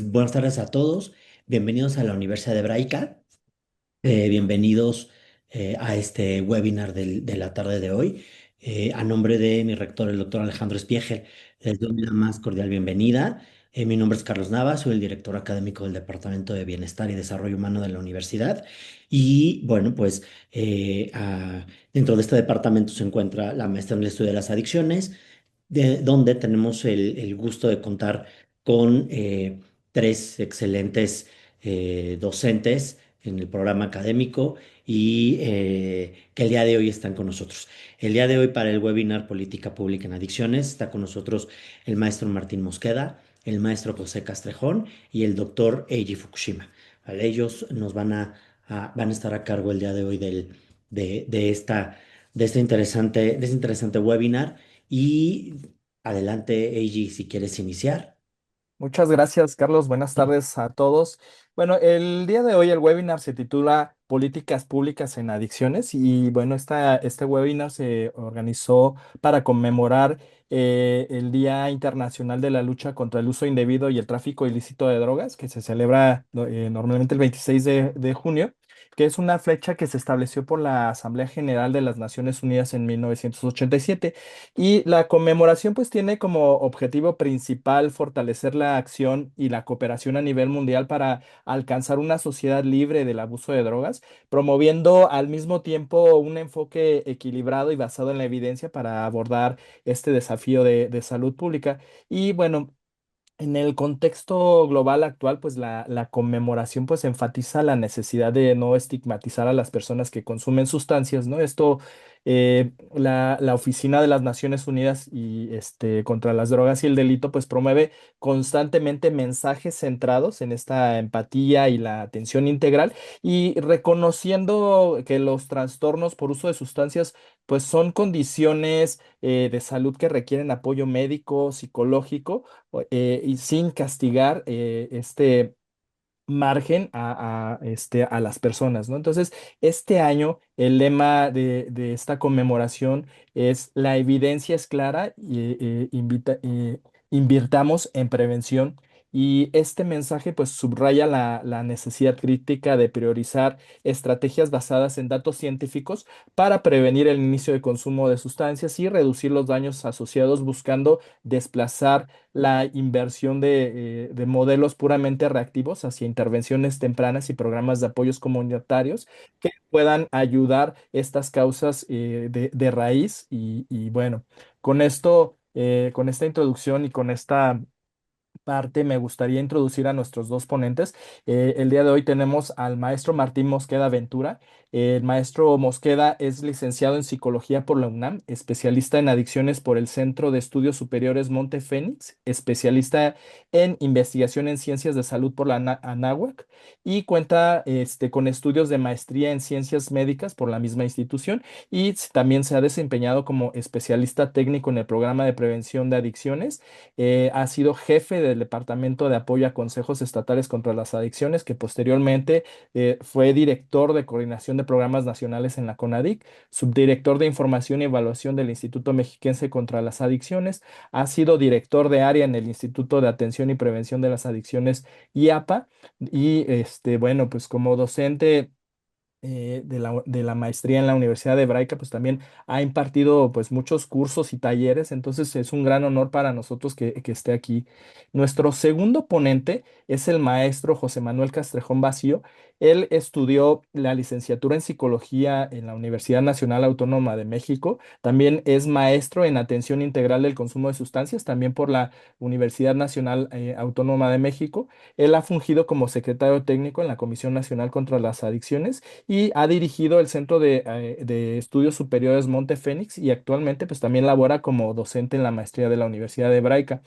Buenas tardes a todos, bienvenidos a la Universidad Hebraica, bienvenidos a este webinar de la tarde de hoy. A nombre de mi rector, el doctor Alejandro Spiegel, les doy la más cordial bienvenida. Mi nombre es Carlos Navas, soy el director académico del Departamento de Bienestar y Desarrollo Humano de la universidad. Y bueno, pues dentro de este departamento se encuentra la maestría en el estudio de las adicciones, donde tenemos el gusto de contar con tres excelentes docentes en el programa académico y que el día de hoy están con nosotros. El día de hoy para el webinar Política Pública en Adicciones está con nosotros el maestro Martín Mosqueda, el maestro José Castrejón y el doctor Eiji Fukushima. ¿Vale? Ellos nos van a estar a cargo el día de hoy de este interesante webinar. Y adelante, Eiji, si quieres iniciar. Muchas gracias, Carlos. Buenas tardes a todos. Bueno, el día de hoy el webinar se titula Políticas Públicas en Adicciones y bueno, este webinar se organizó para conmemorar el Día Internacional de la Lucha contra el Uso Indebido y el Tráfico Ilícito de Drogas, que se celebra normalmente el 26 de junio, que es una fecha que se estableció por la Asamblea General de las Naciones Unidas en 1987. Y la conmemoración pues tiene como objetivo principal fortalecer la acción y la cooperación a nivel mundial para alcanzar una sociedad libre del abuso de drogas, promoviendo al mismo tiempo un enfoque equilibrado y basado en la evidencia para abordar este desafío de salud pública. Y bueno, en el contexto global actual, pues la conmemoración pues enfatiza la necesidad de no estigmatizar a las personas que consumen sustancias, ¿no? Esto, la Oficina de las Naciones Unidas y contra las drogas y el delito, pues promueve constantemente mensajes centrados en esta empatía y la atención integral y reconociendo que los trastornos por uso de sustancias, pues son condiciones de salud que requieren apoyo médico, psicológico y sin castigar este margen a las personas, ¿no? Entonces, este año el lema de esta conmemoración es la evidencia es clara y invirtamos en prevención. Y este mensaje pues subraya la necesidad crítica de priorizar estrategias basadas en datos científicos para prevenir el inicio de consumo de sustancias y reducir los daños asociados buscando desplazar la inversión de modelos puramente reactivos hacia intervenciones tempranas y programas de apoyos comunitarios que puedan ayudar estas causas de raíz. Y bueno, con esto, con esta introducción y con esta parte, me gustaría introducir a nuestros dos ponentes. El día de hoy tenemos al maestro Martín Mosqueda Ventura. El maestro Mosqueda es licenciado en psicología por la UNAM, especialista en adicciones por el Centro de Estudios Superiores Monte Fénix, especialista en investigación en ciencias de salud por la Anáhuac y cuenta con estudios de maestría en ciencias médicas por la misma institución y también se ha desempeñado como especialista técnico en el programa de prevención de adicciones. Ha sido jefe del Departamento de Apoyo a Consejos Estatales contra las Adicciones, que posteriormente fue director de Coordinación de Programas Nacionales en la CONADIC, subdirector de Información y Evaluación del Instituto Mexiquense contra las Adicciones, ha sido director de área en el Instituto de Atención y Prevención de las Adicciones IAPA, y bueno, pues como docente de la maestría en la Universidad Hebraica, pues también ha impartido pues muchos cursos y talleres, entonces es un gran honor para nosotros que esté aquí. Nuestro segundo ponente es el maestro José Manuel Castrejón Vacío. Él estudió la licenciatura en psicología en la Universidad Nacional Autónoma de México, también es maestro en atención integral del consumo de sustancias, también por la Universidad Nacional Autónoma de México. Él ha fungido como secretario técnico en la Comisión Nacional contra las Adicciones y ha dirigido el Centro de Estudios Superiores Monte Fénix y actualmente pues también labora como docente en la maestría de la Universidad Hebraica.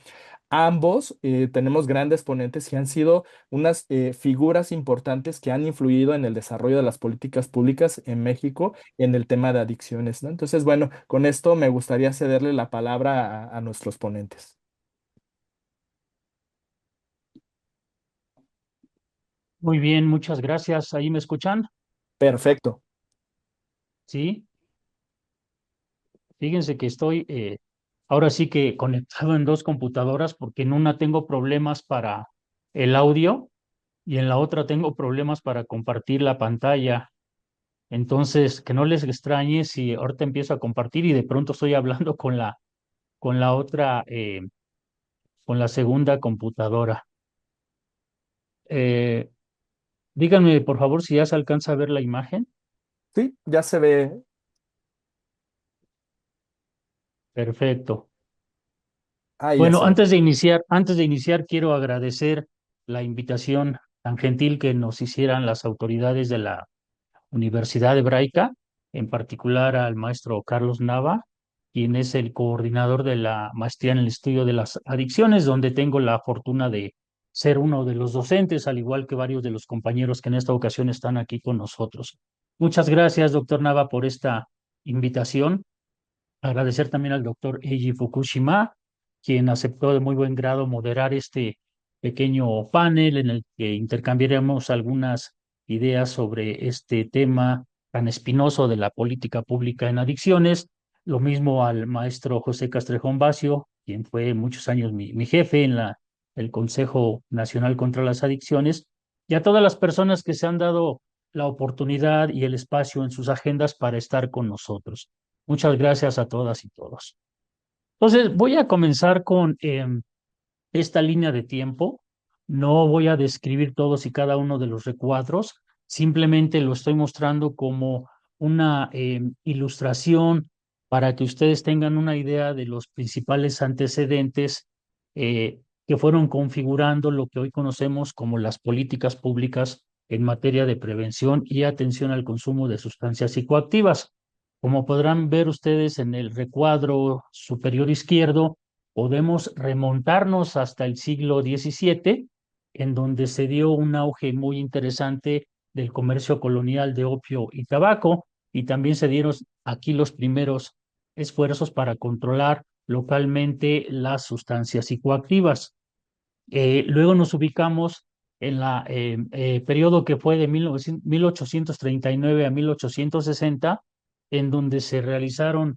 Ambos tenemos grandes ponentes y han sido unas figuras importantes que han influido en el desarrollo de las políticas públicas en México en el tema de adicciones, ¿no? Entonces, bueno, con esto me gustaría cederle la palabra a nuestros ponentes. Muy bien, muchas gracias. ¿Ahí me escuchan? Perfecto. Sí. Fíjense que estoy ahora sí que conectado en dos computadoras porque en una tengo problemas para el audio y en la otra tengo problemas para compartir la pantalla. Entonces, que no les extrañe si ahorita empiezo a compartir y de pronto estoy hablando con la otra, con la segunda computadora. Eh, Díganme, por favor, si ya se alcanza a ver la imagen. Sí, ya se ve. Perfecto. Ahí ya Bueno, se ve. antes de iniciar, quiero agradecer la invitación tan gentil que nos hicieran las autoridades de la Universidad Hebraica, en particular al maestro Carlos Nava, quien es el coordinador de la maestría en el estudio de las adicciones, donde tengo la fortuna de ser uno de los docentes, al igual que varios de los compañeros que en esta ocasión están aquí con nosotros. Muchas gracias, doctor Nava, por esta invitación. Agradecer también al doctor Eiji Fukushima, quien aceptó de muy buen grado moderar este pequeño panel en el que intercambiaremos algunas ideas sobre este tema tan espinoso de la política pública en adicciones. Lo mismo al maestro José Castrejón Bacio, quien fue muchos años mi jefe en el Consejo Nacional contra las Adicciones, y a todas las personas que se han dado la oportunidad y el espacio en sus agendas para estar con nosotros. Muchas gracias a todas y todos. Entonces, voy a comenzar con esta línea de tiempo. No voy a describir todos y cada uno de los recuadros, simplemente lo estoy mostrando como una ilustración para que ustedes tengan una idea de los principales antecedentes que fueron configurando lo que hoy conocemos como las políticas públicas en materia de prevención y atención al consumo de sustancias psicoactivas. Como podrán ver ustedes en el recuadro superior izquierdo, podemos remontarnos hasta el siglo XVII, en donde se dio un auge muy interesante del comercio colonial de opio y tabaco, y también se dieron aquí los primeros esfuerzos para controlar localmente las sustancias psicoactivas. Luego nos ubicamos en la periodo que fue de 1839 a 1860, en donde se realizaron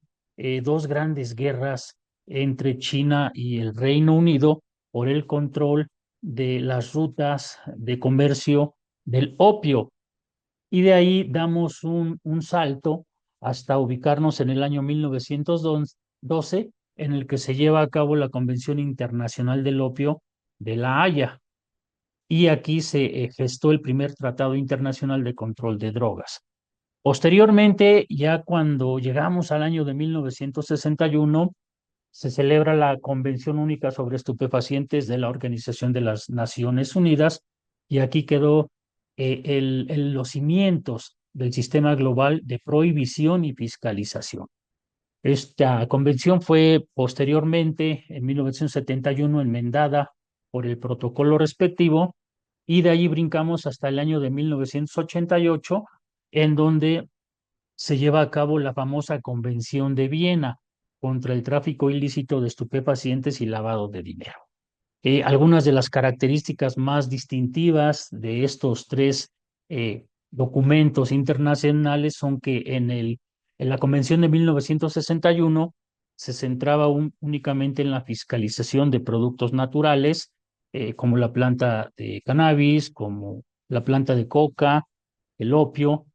dos grandes guerras entre China y el Reino Unido por el control de las rutas de comercio del opio. Y de ahí damos un salto hasta ubicarnos en el año 1912, en el que se lleva a cabo la Convención Internacional del Opio de La Haya. Y aquí se gestó el primer Tratado Internacional de Control de Drogas. Posteriormente, ya cuando llegamos al año de 1961, se celebra la Convención Única sobre Estupefacientes de la Organización de las Naciones Unidas, y aquí quedó los cimientos del sistema global de prohibición y fiscalización. Esta convención fue posteriormente, en 1971, enmendada por el protocolo respectivo, y de allí brincamos hasta el año de 1988, en donde se lleva a cabo la famosa Convención de Viena contra el tráfico ilícito de estupefacientes y lavado de dinero. Algunas de las características más distintivas de estos tres documentos internacionales son que en la Convención de 1961 se centraba únicamente en la fiscalización de productos naturales, como la planta de cannabis, como la planta de coca, el opio,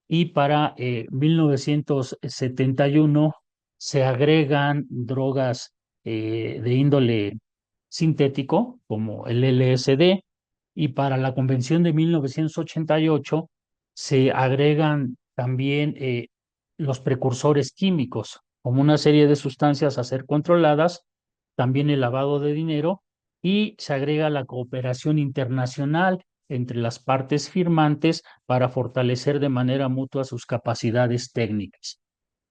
y para 1971 se agregan drogas de índole sintético, como el LSD, y para la Convención de 1988 se agregan también los precursores químicos, como una serie de sustancias a ser controladas, también el lavado de dinero, y se agrega la cooperación internacional entre las partes firmantes para fortalecer de manera mutua sus capacidades técnicas.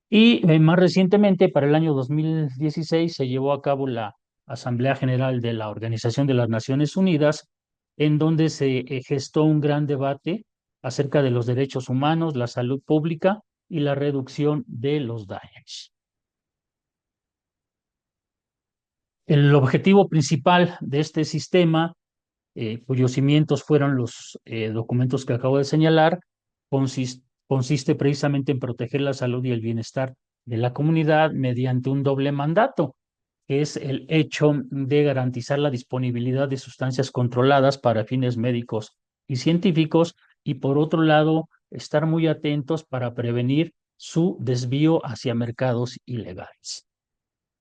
Y más recientemente, para el año 2016, se llevó a cabo la Asamblea General de la Organización de las Naciones Unidas, en donde se gestó un gran debate acerca de los derechos humanos, la salud pública y la reducción de los daños. El objetivo principal de este sistema, cuyos cimientos fueron los documentos que acabo de señalar, consiste precisamente en proteger la salud y el bienestar de la comunidad mediante un doble mandato, que es el hecho de garantizar la disponibilidad de sustancias controladas para fines médicos y científicos, y por otro lado, estar muy atentos para prevenir su desvío hacia mercados ilegales.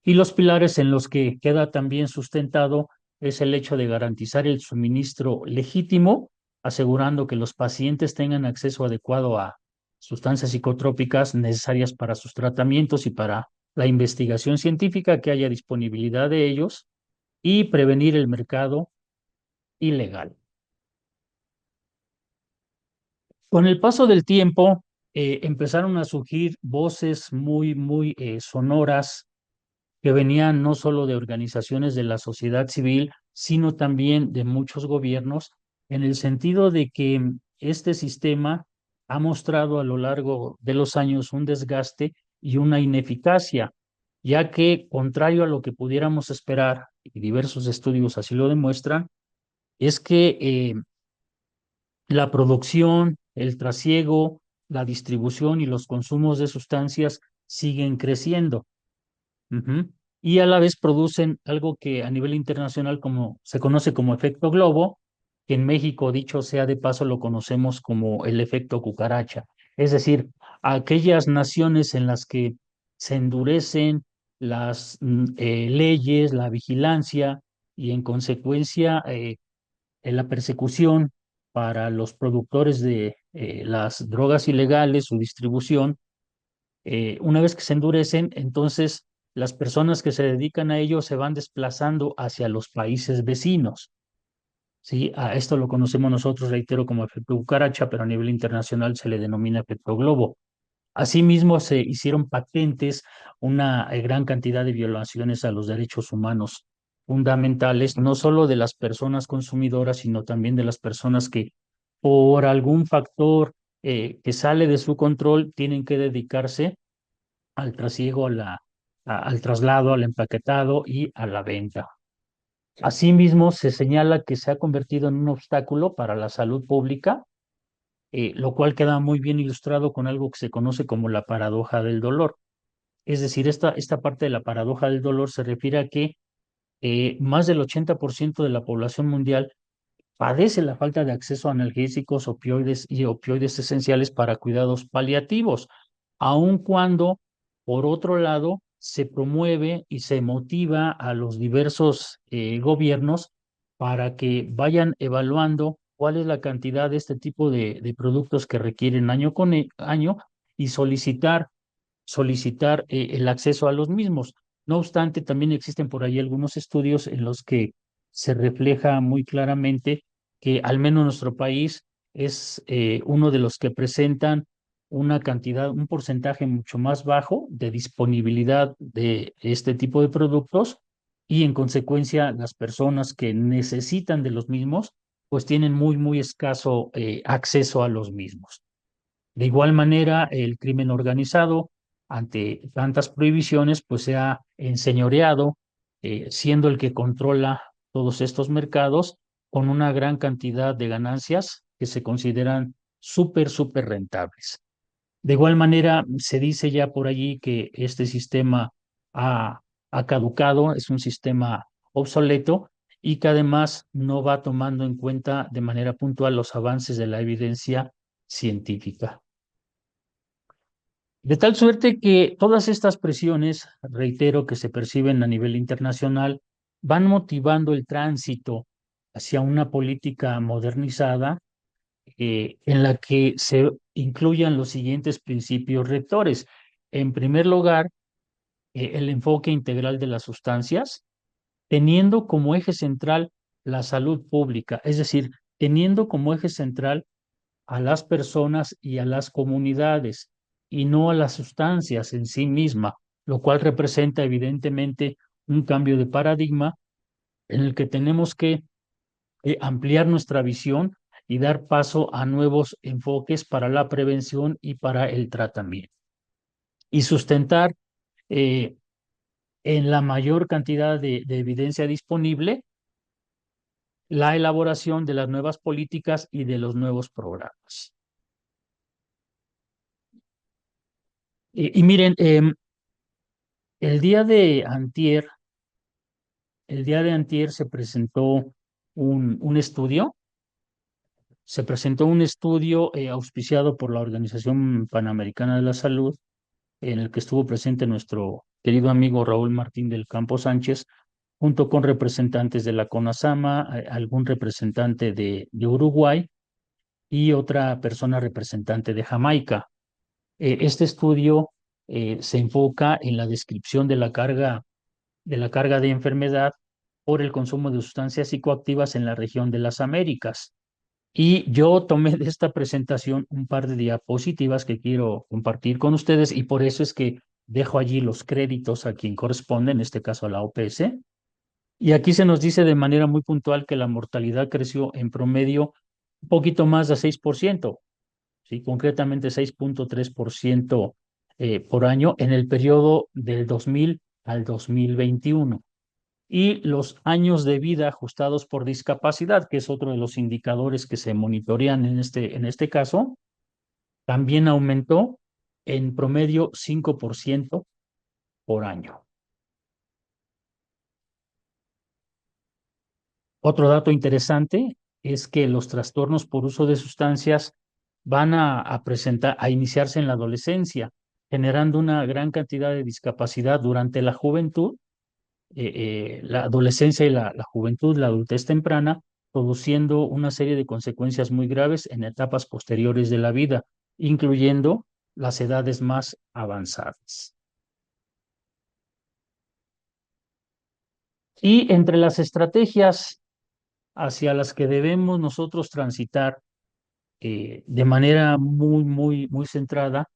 Y los pilares en los que queda también sustentado es el hecho de garantizar el suministro legítimo, asegurando que los pacientes tengan acceso adecuado a sustancias psicotrópicas necesarias para sus tratamientos y para la investigación científica, que haya disponibilidad de ellos, y prevenir el mercado ilegal. Con el paso del tiempo, empezaron a surgir voces muy sonoras que venían no solo de organizaciones de la sociedad civil, sino también de muchos gobiernos, en el sentido de que este sistema ha mostrado a lo largo de los años un desgaste y una ineficacia, ya que, contrario a lo que pudiéramos esperar, y diversos estudios así lo demuestran, es que la producción, el trasiego, la distribución y los consumos de sustancias siguen creciendo. Ujú. Y a la vez producen algo que a nivel internacional se conoce como efecto globo, que en México, dicho sea de paso, lo conocemos como el efecto cucaracha. Es decir, aquellas naciones en las que se endurecen las leyes, la vigilancia y en consecuencia en la persecución para los productores de las drogas ilegales, su distribución, una vez que se endurecen, entonces las personas que se dedican a ello se van desplazando hacia los países vecinos. ¿Sí? A esto lo conocemos nosotros, reitero, como efecto cucaracha, pero a nivel internacional se le denomina efecto globo. Asimismo, se hicieron patentes una gran cantidad de violaciones a los derechos humanos fundamentales, no solo de las personas consumidoras, sino también de las personas que por algún factor que sale de su control tienen que dedicarse al trasiego, al traslado, al empaquetado y a la venta. Asimismo, se señala que se ha convertido en un obstáculo para la salud pública, lo cual queda muy bien ilustrado con algo que se conoce como la paradoja del dolor. Es decir, esta parte de la paradoja del dolor se refiere a que más del 80% de la población mundial padece la falta de acceso a analgésicos, opioides y opioides esenciales para cuidados paliativos, aun cuando, por otro lado, se promueve y se motiva a los diversos gobiernos para que vayan evaluando cuál es la cantidad de este tipo de productos que requieren año con año y solicitar el acceso a los mismos. No obstante, también existen por ahí algunos estudios en los que se refleja muy claramente que al menos nuestro país es uno de los que presentan una cantidad, un porcentaje mucho más bajo de disponibilidad de este tipo de productos, y en consecuencia las personas que necesitan de los mismos pues tienen muy escaso acceso a los mismos. De igual manera, el crimen organizado, ante tantas prohibiciones, pues se ha enseñoreado, siendo el que controla todos estos mercados con una gran cantidad de ganancias que se consideran súper rentables. De igual manera, se dice ya por allí que este sistema ha, ha caducado, es un sistema obsoleto y que además no va tomando en cuenta de manera puntual los avances de la evidencia científica. De tal suerte que todas estas presiones, reitero, que se perciben a nivel internacional, van motivando el tránsito hacia una política modernizada en la que se incluyan los siguientes principios rectores. En primer lugar, el enfoque integral de las sustancias, teniendo como eje central la salud pública, es decir, teniendo como eje central a las personas y a las comunidades y no a las sustancias en sí misma, lo cual representa evidentemente un cambio de paradigma en el que tenemos que ampliar nuestra visión y dar paso a nuevos enfoques para la prevención y para el tratamiento. Y sustentar eh, en la mayor cantidad de evidencia disponible la elaboración de las nuevas políticas y de los nuevos programas. Y miren, el día de antier el día de antier un estudio, auspiciado por la Organización Panamericana de la Salud, en el que estuvo presente nuestro querido amigo Raúl Martín del Campo Sánchez, junto con representantes de la CONASAMA, algún representante de Uruguay y otra persona representante de Jamaica. Este estudio se enfoca en la descripción de la carga de enfermedad por el consumo de sustancias psicoactivas en la región de las Américas. Y yo tomé de esta presentación un par de diapositivas que quiero compartir con ustedes y por eso es que dejo allí los créditos a quien corresponde, en este caso a la OPS. Y aquí se nos dice de manera muy puntual que la mortalidad creció en promedio un poquito más de 6%, ¿sí? Concretamente 6,3% por año en el periodo del 2000 al 2021. Y los años de vida ajustados por discapacidad, que es otro de los indicadores que se monitorean en este caso, también aumentó en promedio 5% por año. Otro dato interesante es que los trastornos por uso de sustancias van a iniciarse en la adolescencia, generando una gran cantidad de discapacidad durante la juventud, la adolescencia y la juventud, la adultez temprana, produciendo una serie de consecuencias muy graves en etapas posteriores de la vida, incluyendo las edades más avanzadas. Y entre las estrategias hacia las que debemos nosotros transitar de manera muy centrada,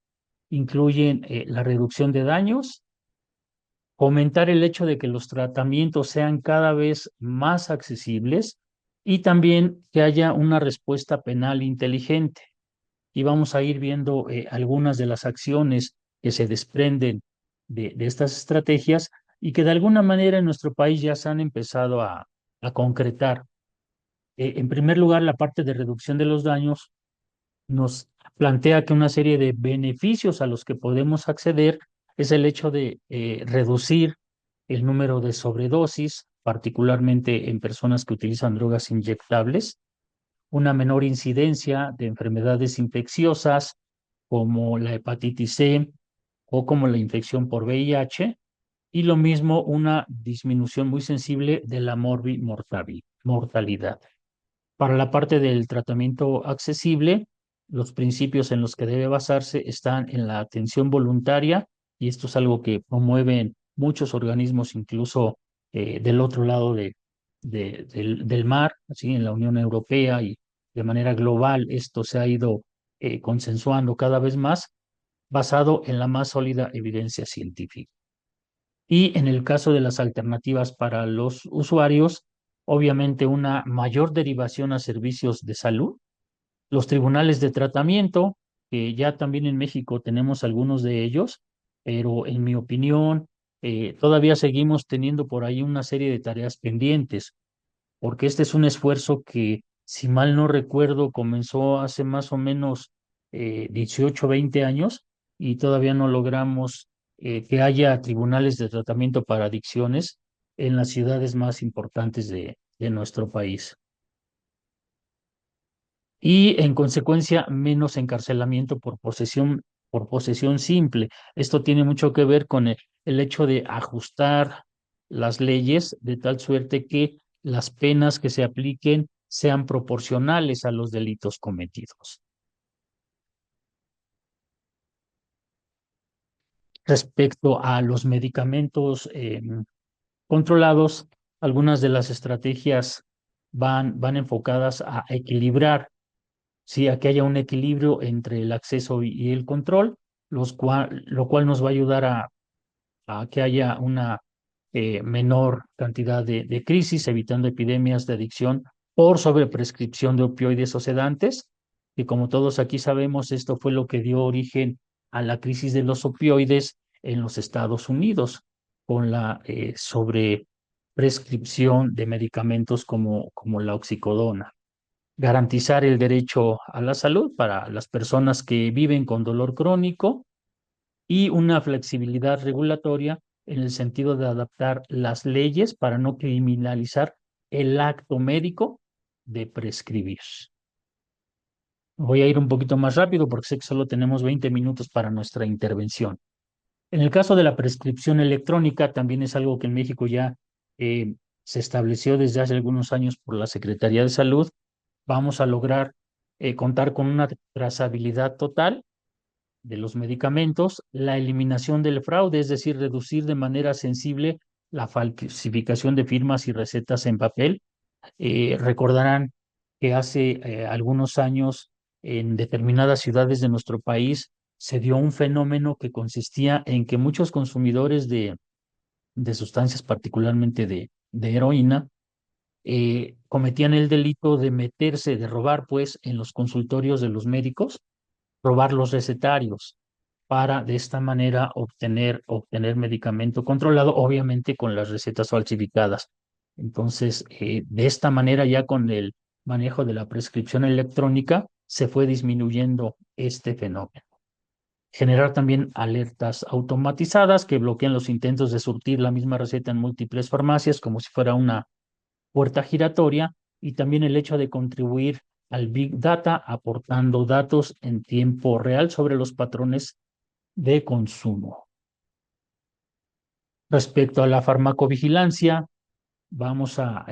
incluyen la reducción de daños, fomentar el hecho de que los tratamientos sean cada vez más accesibles y también que haya una respuesta penal inteligente. Y vamos a ir viendo algunas de las acciones que se desprenden de estas estrategias y que de alguna manera en nuestro país ya se han empezado a concretar. En primer lugar, la parte de reducción de los daños nos plantea que una serie de beneficios a los que podemos acceder es el hecho de reducir el número de sobredosis, particularmente en personas que utilizan drogas inyectables, una menor incidencia de enfermedades infecciosas como la hepatitis C o como la infección por VIH, y lo mismo una disminución muy sensible de la mortalidad. Para la parte del tratamiento accesible, los principios en los que debe basarse están en la atención voluntaria, y esto es algo que promueven muchos organismos, incluso del otro lado del mar, así en la Unión Europea y de manera global, esto se ha ido consensuando cada vez más, basado en la más sólida evidencia científica. Y en el caso de las alternativas para los usuarios, obviamente una mayor derivación a servicios de salud, los tribunales de tratamiento, que ya también en México tenemos algunos de ellos, pero en mi opinión, todavía seguimos teniendo por ahí una serie de tareas pendientes, porque este es un esfuerzo que, si mal no recuerdo, comenzó hace más o menos 18, 20 años y todavía no logramos que haya tribunales de tratamiento para adicciones en las ciudades más importantes de nuestro país. Y en consecuencia, menos encarcelamiento por posesión simple. Esto tiene mucho que ver con el hecho de ajustar las leyes de tal suerte que las penas que se apliquen sean proporcionales a los delitos cometidos. Respecto a los medicamentos controlados, algunas de las estrategias van enfocadas a equilibrar, sí, a que haya un equilibrio entre el acceso y el control, lo cual nos va a ayudar a que haya una menor cantidad de crisis, evitando epidemias de adicción por sobreprescripción de opioides o sedantes, y como todos aquí sabemos, esto fue lo que dio origen a la crisis de los opioides en los Estados Unidos, con la sobreprescripción de medicamentos como la oxicodona. Garantizar el derecho a la salud para las personas que viven con dolor crónico y una flexibilidad regulatoria en el sentido de adaptar las leyes para no criminalizar el acto médico de prescribir. Voy a ir un poquito más rápido porque sé que solo tenemos 20 minutos para nuestra intervención. En el caso de la prescripción electrónica, también es algo que en México ya se estableció desde hace algunos años por la Secretaría de Salud. Vamos a lograr contar con una trazabilidad total de los medicamentos, la eliminación del fraude, es decir, reducir de manera sensible la falsificación de firmas y recetas en papel. Recordarán que hace algunos años en determinadas ciudades de nuestro país se dio un fenómeno que consistía en que muchos consumidores de sustancias, particularmente de heroína, cometían el delito de meterse, de robar, pues, en los consultorios de los médicos, robar los recetarios para de esta manera obtener medicamento controlado, obviamente con las recetas falsificadas. Entonces, de esta manera, ya con el manejo de la prescripción electrónica, se fue disminuyendo este fenómeno. Generar también alertas automatizadas que bloquean los intentos de surtir la misma receta en múltiples farmacias, como si fuera una puerta giratoria, y también el hecho de contribuir al Big Data, aportando datos en tiempo real sobre los patrones de consumo. Respecto a la farmacovigilancia, vamos a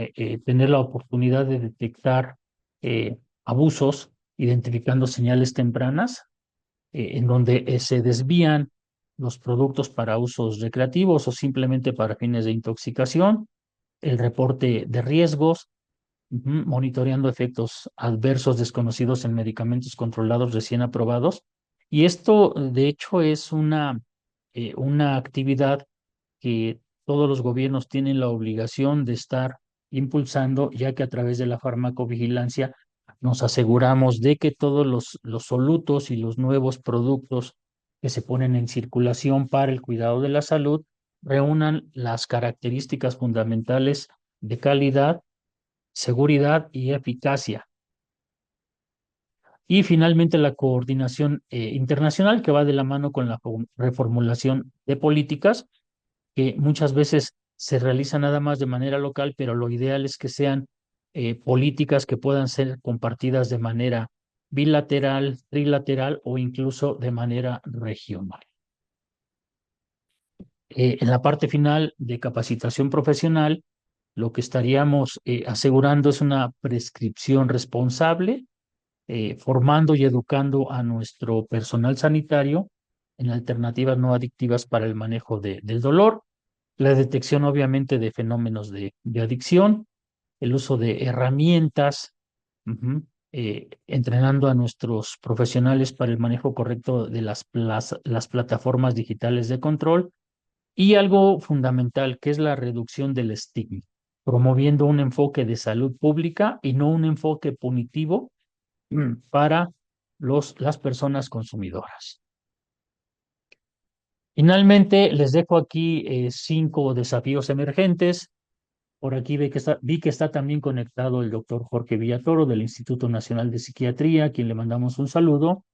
tener la oportunidad de detectar abusos, identificando señales tempranas en donde se desvían los productos para usos recreativos o simplemente para fines de intoxicación, el reporte de riesgos, monitoreando efectos adversos desconocidos en medicamentos controlados recién aprobados. Y esto, de hecho, es una actividad que todos los gobiernos tienen la obligación de estar impulsando, ya que a través de la farmacovigilancia nos aseguramos de que todos los solutos y los nuevos productos que se ponen en circulación para el cuidado de la salud reúnan las características fundamentales de calidad, seguridad y eficacia. Y finalmente la coordinación internacional que va de la mano con la reformulación de políticas que muchas veces se realizan nada más de manera local, pero lo ideal es que sean políticas que puedan ser compartidas de manera bilateral, trilateral o incluso de manera regional. En la parte final de capacitación profesional, lo que estaríamos asegurando es una prescripción responsable, formando y educando a nuestro personal sanitario en alternativas no adictivas para el manejo del dolor, la detección obviamente de fenómenos de adicción, el uso de herramientas, entrenando a nuestros profesionales para el manejo correcto de las plataformas digitales de control y algo fundamental que es la reducción del estigma, promoviendo un enfoque de salud pública y no un enfoque punitivo para las personas consumidoras. Finalmente, les dejo aquí 5 desafíos emergentes. Por aquí vi que está también conectado el doctor Jorge Villatoro del Instituto Nacional de Psiquiatría, a quien le mandamos un saludo.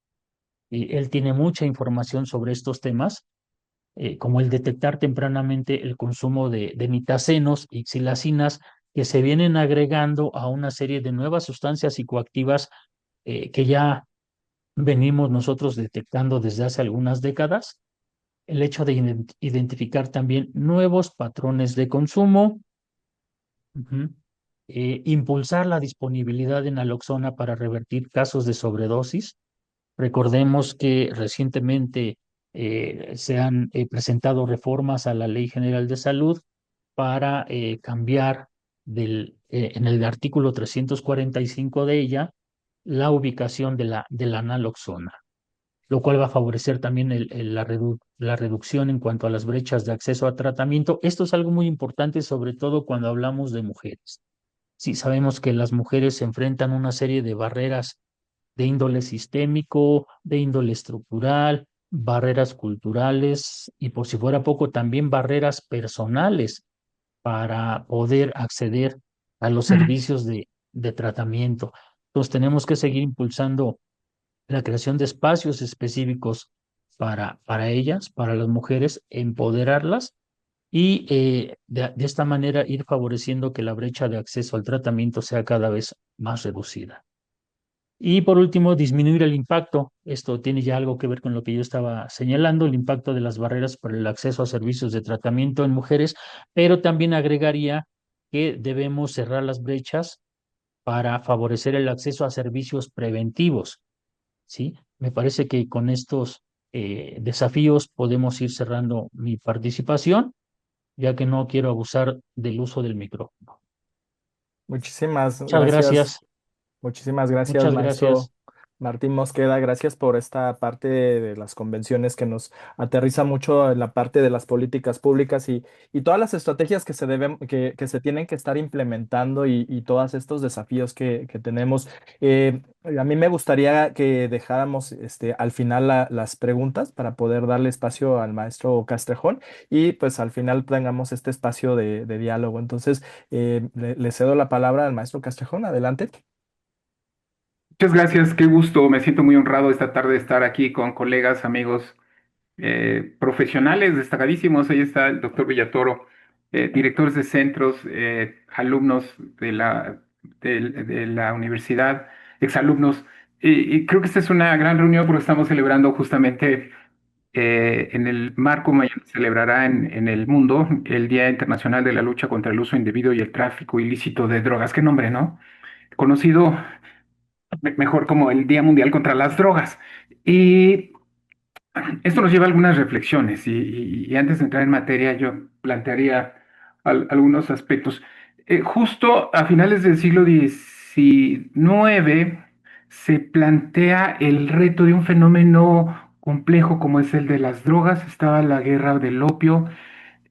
Él tiene mucha información sobre estos temas, como el detectar tempranamente el consumo de nitazenos y xilacinas que se vienen agregando a una serie de nuevas sustancias psicoactivas que ya venimos nosotros detectando desde hace algunas décadas. El hecho de identificar también nuevos patrones de consumo, impulsar la disponibilidad de naloxona para revertir casos de sobredosis. Recordemos que recientemente se han presentado reformas a la Ley General de Salud para cambiar en el artículo 345 de ella la ubicación de la naloxona, lo cual va a favorecer también la reducción en cuanto a las brechas de acceso a tratamiento. Esto es algo muy importante, sobre todo cuando hablamos de mujeres. Sí, sabemos que las mujeres se enfrentan a una serie de barreras de índole sistémico, de índole estructural, barreras culturales y por si fuera poco, también barreras personales para poder acceder a los servicios de tratamiento. Entonces tenemos que seguir impulsando la creación de espacios específicos para ellas, para las mujeres, empoderarlas y de esta manera ir favoreciendo que la brecha de acceso al tratamiento sea cada vez más reducida. Y por último, disminuir el impacto. Esto tiene ya algo que ver con lo que yo estaba señalando, el impacto de las barreras para el acceso a servicios de tratamiento en mujeres, pero también agregaría que debemos cerrar las brechas para favorecer el acceso a servicios preventivos, ¿sí? Me parece que con estos desafíos podemos ir cerrando mi participación, ya que no quiero abusar del uso del micrófono. Muchísimas Muchas gracias. gracias, Muchísimas gracias, muchas gracias. maestro Martín Mosqueda. Gracias por esta parte de las convenciones que nos aterriza mucho en la parte de las políticas públicas y todas las estrategias que que se tienen que estar implementando y todos estos desafíos que tenemos. A mí me gustaría que dejáramos al final las preguntas para poder darle espacio al maestro Castrejón y pues al final tengamos este espacio de diálogo. Entonces, le cedo la palabra al maestro Castrejón. Adelante. Muchas gracias, qué gusto. Me siento muy honrado esta tarde de estar aquí con colegas, amigos profesionales destacadísimos. Ahí está el doctor Villatoro, directores de centros, alumnos de la universidad, exalumnos. Y creo que esta es una gran reunión porque estamos celebrando justamente en el marco mañana se celebrará en el mundo el Día Internacional de la Lucha contra el Uso Indebido y el Tráfico Ilícito de Drogas. Qué nombre, ¿no? Conocido mejor como el Día Mundial contra las Drogas. Y esto nos lleva a algunas reflexiones y antes de entrar en materia yo plantearía algunos aspectos. Justo a finales del siglo XIX se plantea el reto de un fenómeno complejo como es el de las drogas. Estaba la guerra del opio,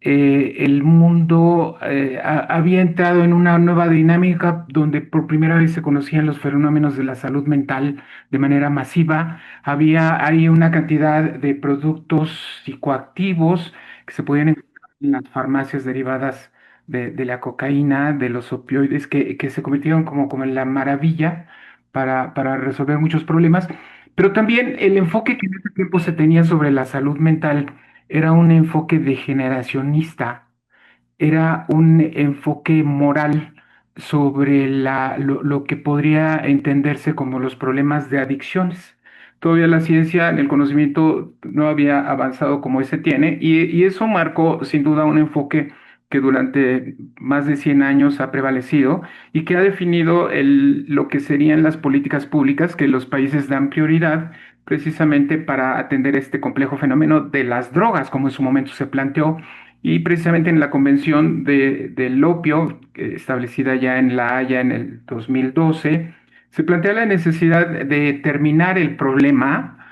el mundo había entrado en una nueva dinámica donde por primera vez se conocían los fenómenos de la salud mental de manera masiva. Hay una cantidad de productos psicoactivos que se podían encontrar en las farmacias derivadas de la cocaína, de los opioides, que se convirtieron como en la maravilla para resolver muchos problemas. Pero también el enfoque que en ese tiempo se tenía sobre la salud mental era un enfoque degeneracionista, era un enfoque moral sobre lo que podría entenderse como los problemas de adicciones. Todavía la ciencia, el conocimiento no había avanzado como ese tiene y eso marcó sin duda un enfoque que durante más de 100 años ha prevalecido y que ha definido lo que serían las políticas públicas que los países dan prioridad precisamente para atender este complejo fenómeno de las drogas, como en su momento se planteó y precisamente en la Convención del Opio, establecida ya en La Haya en el 2012, se plantea la necesidad de terminar el problema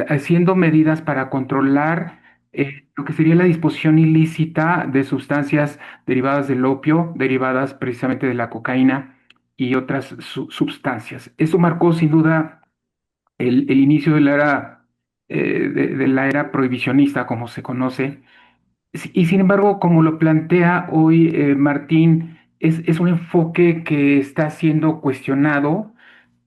haciendo medidas para controlar lo que sería la disposición ilícita de sustancias derivadas del opio, derivadas precisamente de la cocaína y otras sustancias. Eso marcó sin duda el inicio de la era, de la era prohibicionista, como se conoce, y sin embargo, como lo plantea hoy Martín, es un enfoque que está siendo cuestionado,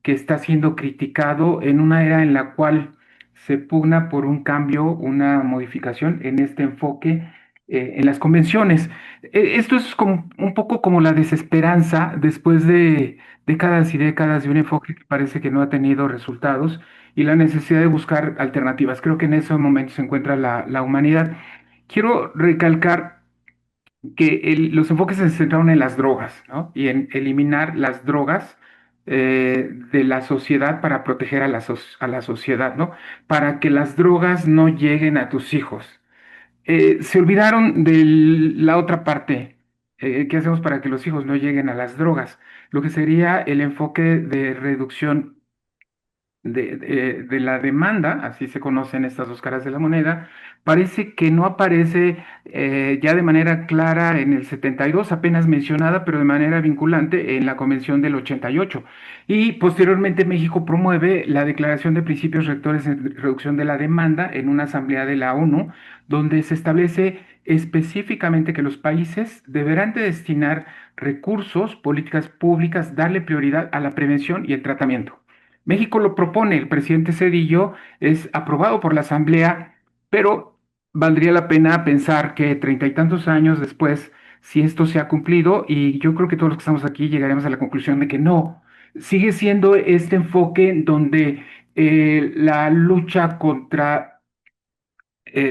que está siendo criticado en una era en la cual se pugna por un cambio, una modificación en este enfoque en las convenciones. Esto es como, un poco como la desesperanza después de décadas y décadas de un enfoque que parece que no ha tenido resultados y la necesidad de buscar alternativas. Creo que en ese momento se encuentra la humanidad. Quiero recalcar que los enfoques se centraron en las drogas, ¿no? Y en eliminar las drogas de la sociedad para proteger a a la sociedad, ¿no? Para que las drogas no lleguen a tus hijos. Se olvidaron de la otra parte. ¿Qué hacemos para que los hijos no lleguen a las drogas? Lo que sería el enfoque de reducción de la demanda, así se conocen estas dos caras de la moneda, parece que no aparece ya de manera clara en el 72, apenas mencionada, pero de manera vinculante en la Convención del 88. Y posteriormente México promueve la Declaración de Principios Rectores en Reducción de la Demanda en una asamblea de la ONU, donde se establece específicamente que los países deberán de destinar recursos, políticas públicas, darle prioridad a la prevención y el tratamiento. México lo propone, el presidente Cedillo es aprobado por la Asamblea, pero valdría la pena pensar que treinta y tantos años después, si esto se ha cumplido, y yo creo que todos los que estamos aquí llegaremos a la conclusión de que no, sigue siendo este enfoque donde la lucha contra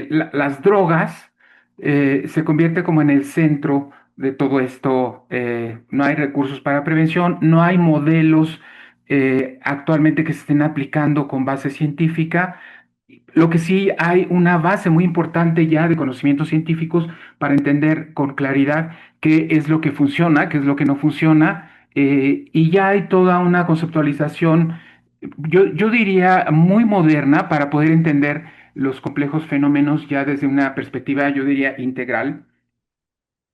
las drogas se convierte como en el centro de todo esto. No hay recursos para prevención, no hay modelos actualmente que se estén aplicando con base científica. Lo que sí hay una base muy importante ya de conocimientos científicos para entender con claridad qué es lo que funciona, qué es lo que no funciona, y ya hay toda una conceptualización, yo diría, muy moderna para poder entender los complejos fenómenos ya desde una perspectiva, yo diría, integral,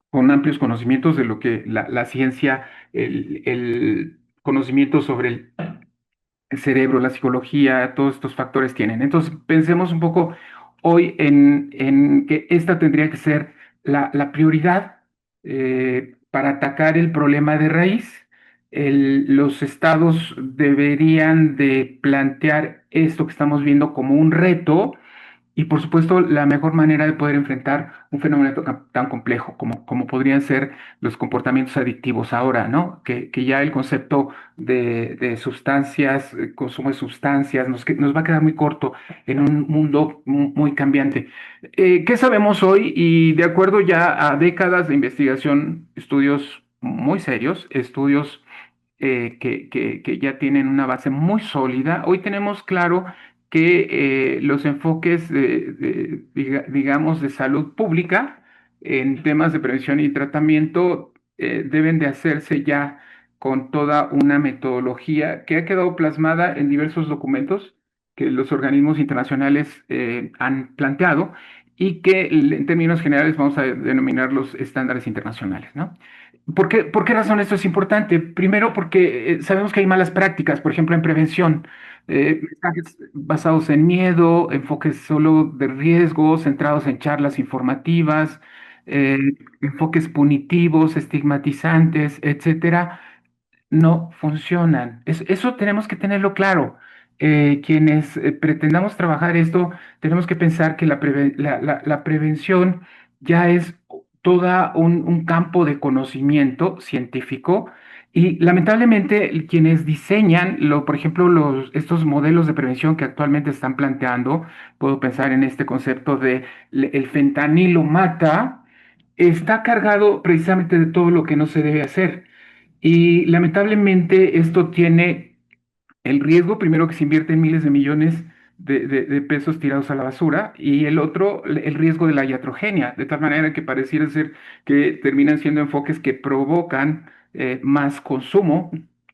con amplios conocimientos de lo que la ciencia, el conocimiento sobre el cerebro, la psicología, todos estos factores tienen. Entonces, pensemos un poco hoy en que esta tendría que ser la prioridad para atacar el problema de raíz. Los estados deberían de plantear esto que estamos viendo como un reto y por supuesto, la mejor manera de poder enfrentar un fenómeno tan complejo como podrían ser los comportamientos adictivos ahora, ¿no? Que ya el concepto de sustancias, consumo de sustancias, nos va a quedar muy corto en un mundo muy cambiante. ¿Qué sabemos hoy? Y de acuerdo ya a décadas de investigación, estudios muy serios, estudios que ya tienen una base muy sólida. Hoy tenemos claro que los enfoques digamos, de salud pública en temas de prevención y tratamiento deben de hacerse ya con toda una metodología que ha quedado plasmada en diversos documentos que los organismos internacionales han planteado y que en términos generales vamos a denominar los estándares internacionales, ¿no? Por qué razón esto es importante? Primero, porque sabemos que hay malas prácticas, por ejemplo, en prevención, mensajes basados en miedo, enfoques solo de riesgo, centrados en charlas informativas, eh, enfoques punitivos, estigmatizantes, etcétera, no funcionan. Eso tenemos que tenerlo claro. Quienes pretendamos trabajar esto, tenemos que pensar que la prevención ya es toda un campo de conocimiento científico y lamentablemente quienes diseñan, por ejemplo, estos modelos de prevención que actualmente están planteando, puedo pensar en este concepto de el fentanilo mata, está cargado precisamente de todo lo que no se debe hacer. Y lamentablemente esto tiene el riesgo, primero, que se invierten miles de millones de pesos tirados a la basura, y el otro, el riesgo de la iatrogenia, de tal manera que pareciera ser que terminan siendo enfoques que provocan más consumo,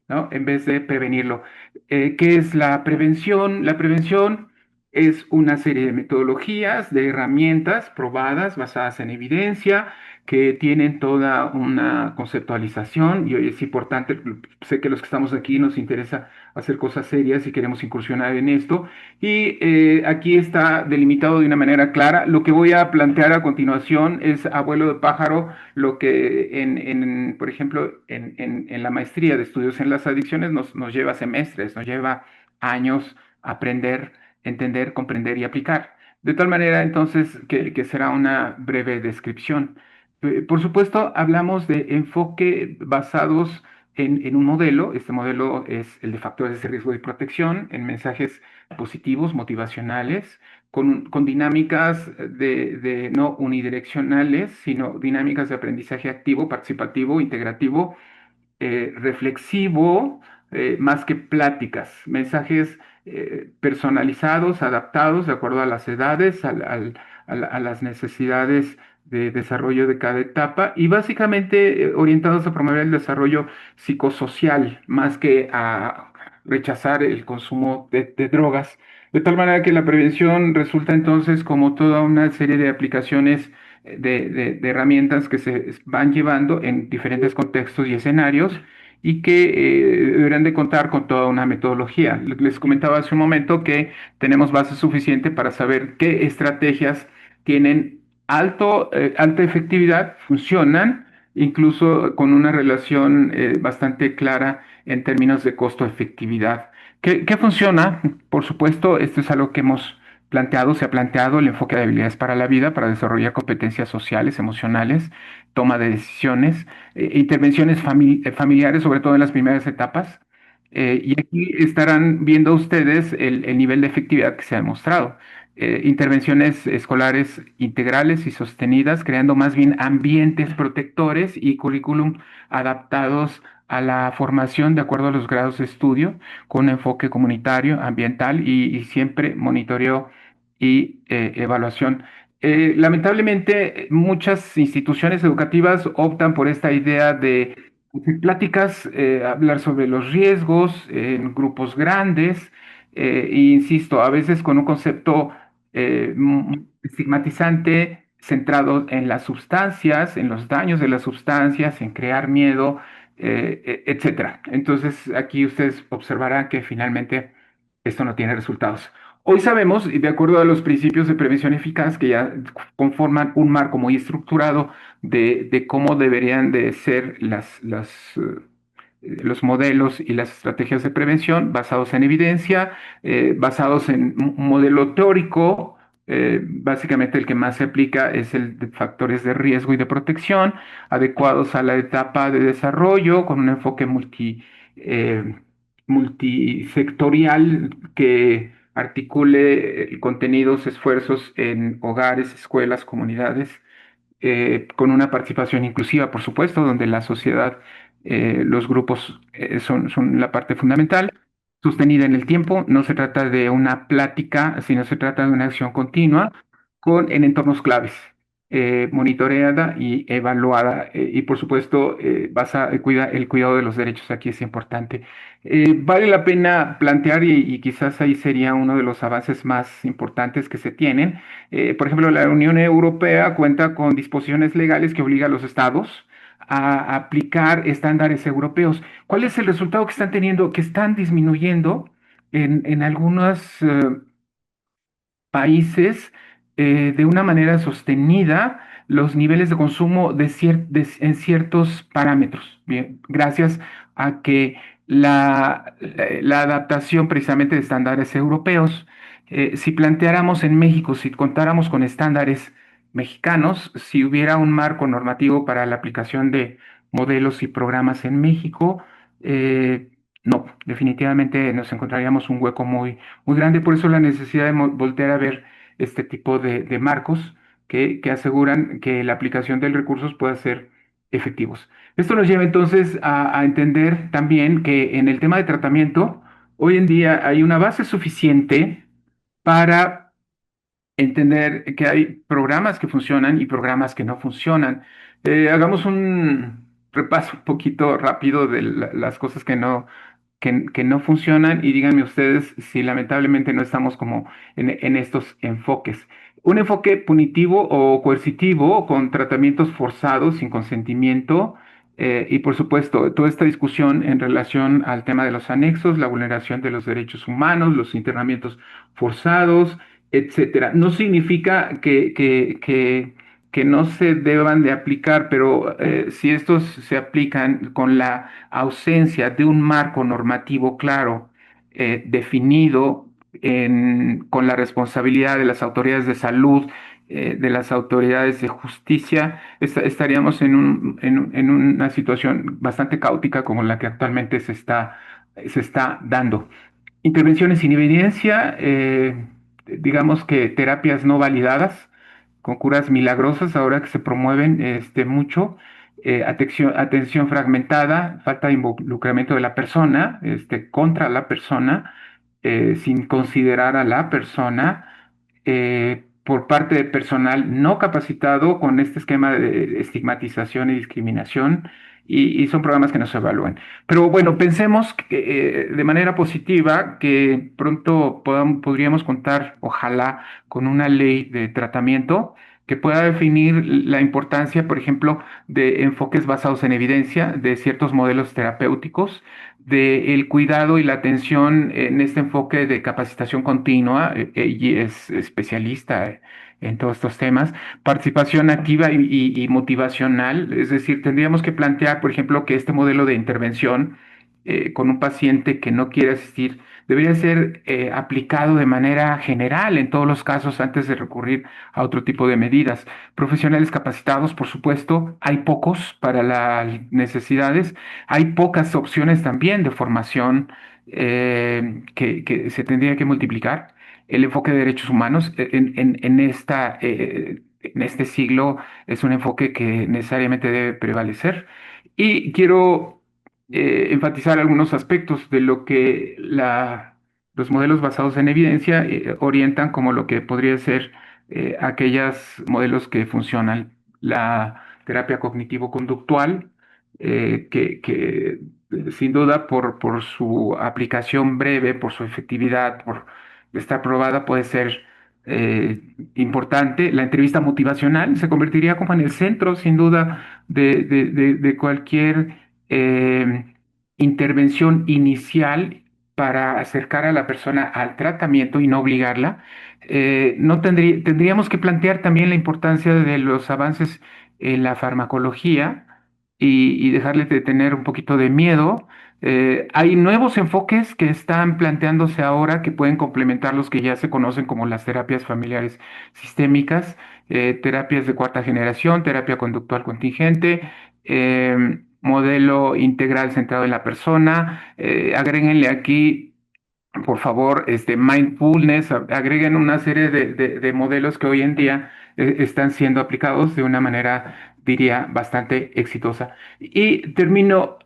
¿no? En vez de prevenirlo. ¿Qué es la prevención? La prevención es una serie de metodologías, de herramientas probadas, basadas en evidencia, que tienen toda una conceptualización, y hoy es importante, sé que los que estamos aquí nos interesa hacer cosas serias y queremos incursionar en esto. Y aquí está delimitado de una manera clara. Lo que voy a plantear a continuación es a vuelo de pájaro lo que, por ejemplo, en la maestría de estudios en las adicciones nos lleva semestres, nos lleva años aprender, entender, comprender y aplicar. De tal manera, entonces, que será una breve descripción. Por supuesto, hablamos de enfoque basados en un modelo. Este modelo es el de factores de riesgo y protección, en mensajes positivos, motivacionales, con dinámicas de no unidireccionales, sino dinámicas de aprendizaje activo, participativo, integrativo, reflexivo, más que pláticas, mensajes personalizados, adaptados de acuerdo a las edades, a las necesidades de desarrollo de cada etapa y básicamente orientados a promover el desarrollo psicosocial más que a rechazar el consumo de drogas. De tal manera que la prevención resulta entonces como toda una serie de aplicaciones de herramientas que se van llevando en diferentes contextos y escenarios y que deberán de contar con toda una metodología. Les comentaba hace un momento que tenemos base suficiente para saber qué estrategias tienen alta efectividad, funcionan, incluso con una relación bastante clara en términos de costo-efectividad. ¿Qué funciona? Por supuesto, esto es algo que hemos se ha planteado el enfoque de habilidades para la vida, para desarrollar competencias sociales, emocionales, toma de decisiones, intervenciones familiares, sobre todo en las primeras etapas. Y aquí estarán viendo ustedes el nivel de efectividad que se ha demostrado. Intervenciones escolares integrales y sostenidas, creando más bien ambientes protectores y currículum adaptados a la formación de acuerdo a los grados de estudio, con un enfoque comunitario, ambiental y siempre monitoreo y evaluación. Lamentablemente, muchas instituciones educativas optan por esta idea de hacer pláticas, hablar sobre los riesgos en grupos grandes, e insisto, a veces con un concepto estigmatizante centrado en las sustancias, en los daños de las sustancias, en crear miedo, etcétera. Entonces, aquí ustedes observarán que finalmente esto no tiene resultados. Hoy sabemos, y de acuerdo a los principios de prevención eficaz, que ya conforman un marco muy estructurado de cómo deberían de ser los modelos y las estrategias de prevención basados en evidencia, basados en un modelo teórico. Básicamente el que más se aplica es el de factores de riesgo y de protección, adecuados a la etapa de desarrollo, con un enfoque multisectorial que articule contenidos, esfuerzos en hogares, escuelas, comunidades, con una participación inclusiva, por supuesto, donde la sociedad, los grupos son la parte fundamental, sostenida en el tiempo. No se trata de una plática, sino se trata de una acción continua en entornos claves, monitoreada y evaluada. Y por supuesto, el cuidado de los derechos aquí es importante. Vale la pena plantear, y quizás ahí sería uno de los avances más importantes que se tienen. Por ejemplo, la Unión Europea cuenta con disposiciones legales que obligan a los estados a aplicar estándares europeos. ¿Cuál es el resultado que están teniendo? Que están disminuyendo en algunos países, de una manera sostenida, los niveles de consumo en ciertos parámetros. Bien, gracias a que la adaptación precisamente de estándares europeos. Si planteáramos en México, si contáramos con estándares mexicanos, si hubiera un marco normativo para la aplicación de modelos y programas en México, no, definitivamente nos encontraríamos un hueco muy grande. Por eso la necesidad de voltear a ver este tipo de marcos que aseguran que la aplicación de recursos pueda ser efectivos. Esto nos lleva entonces a entender también que en el tema de tratamiento, hoy en día hay una base suficiente para entender que hay programas que funcionan y programas que no funcionan. Hagamos un repaso un poquito rápido de las cosas que no funcionan, y díganme ustedes si lamentablemente no estamos como en estos enfoques. Un enfoque punitivo o coercitivo con tratamientos forzados sin consentimiento, y por supuesto toda esta discusión en relación al tema de los anexos, la vulneración de los derechos humanos, los internamientos forzados, etcétera. No significa que no se deban de aplicar, pero si estos se aplican con la ausencia de un marco normativo claro, definido, con la responsabilidad de las autoridades de salud, de las autoridades de justicia, estaríamos en una situación bastante caótica como la que actualmente se está dando. Intervenciones sin evidencia, digamos que terapias no validadas, con curas milagrosas ahora que se promueven mucho, atención fragmentada, falta de involucramiento de la persona, contra la persona, sin considerar a la persona, por parte de personal no capacitado, con este esquema de estigmatización y discriminación, y son programas que no se evalúan. Pero bueno, pensemos de manera positiva que pronto podríamos contar, ojalá, con una ley de tratamiento que pueda definir la importancia, por ejemplo, de enfoques basados en evidencia, de ciertos modelos terapéuticos, del cuidado y la atención en este enfoque de capacitación continua. Ella es especialista en todos estos temas, participación activa y motivacional. Es decir, tendríamos que plantear, por ejemplo, que este modelo de intervención con un paciente que no quiere asistir debería ser aplicado de manera general en todos los casos antes de recurrir a otro tipo de medidas. Profesionales capacitados, por supuesto, hay pocos para las necesidades, hay pocas opciones también de formación que se tendría que multiplicar. El enfoque de derechos humanos en este siglo es un enfoque que necesariamente debe prevalecer. Y quiero enfatizar algunos aspectos de lo que los modelos basados en evidencia orientan como lo que podría ser aquellos modelos que funcionan. La terapia cognitivo-conductual, sin duda por su aplicación breve, por su efectividad, por estar probada, puede ser importante. La entrevista motivacional se convertiría como en el centro, sin duda, de cualquier eh, intervención inicial para acercar a la persona al tratamiento y no obligarla. No tendríamos que plantear también la importancia de los avances en la farmacología y dejarle de tener un poquito de miedo. Hay nuevos enfoques que están planteándose ahora que pueden complementar los que ya se conocen como las terapias familiares sistémicas, terapias de cuarta generación, terapia conductual contingente, modelo integral centrado en la persona. Agréguenle aquí, por favor, mindfulness, agreguen una serie de modelos que hoy en día están siendo aplicados de una manera, diría, bastante exitosa. Y termino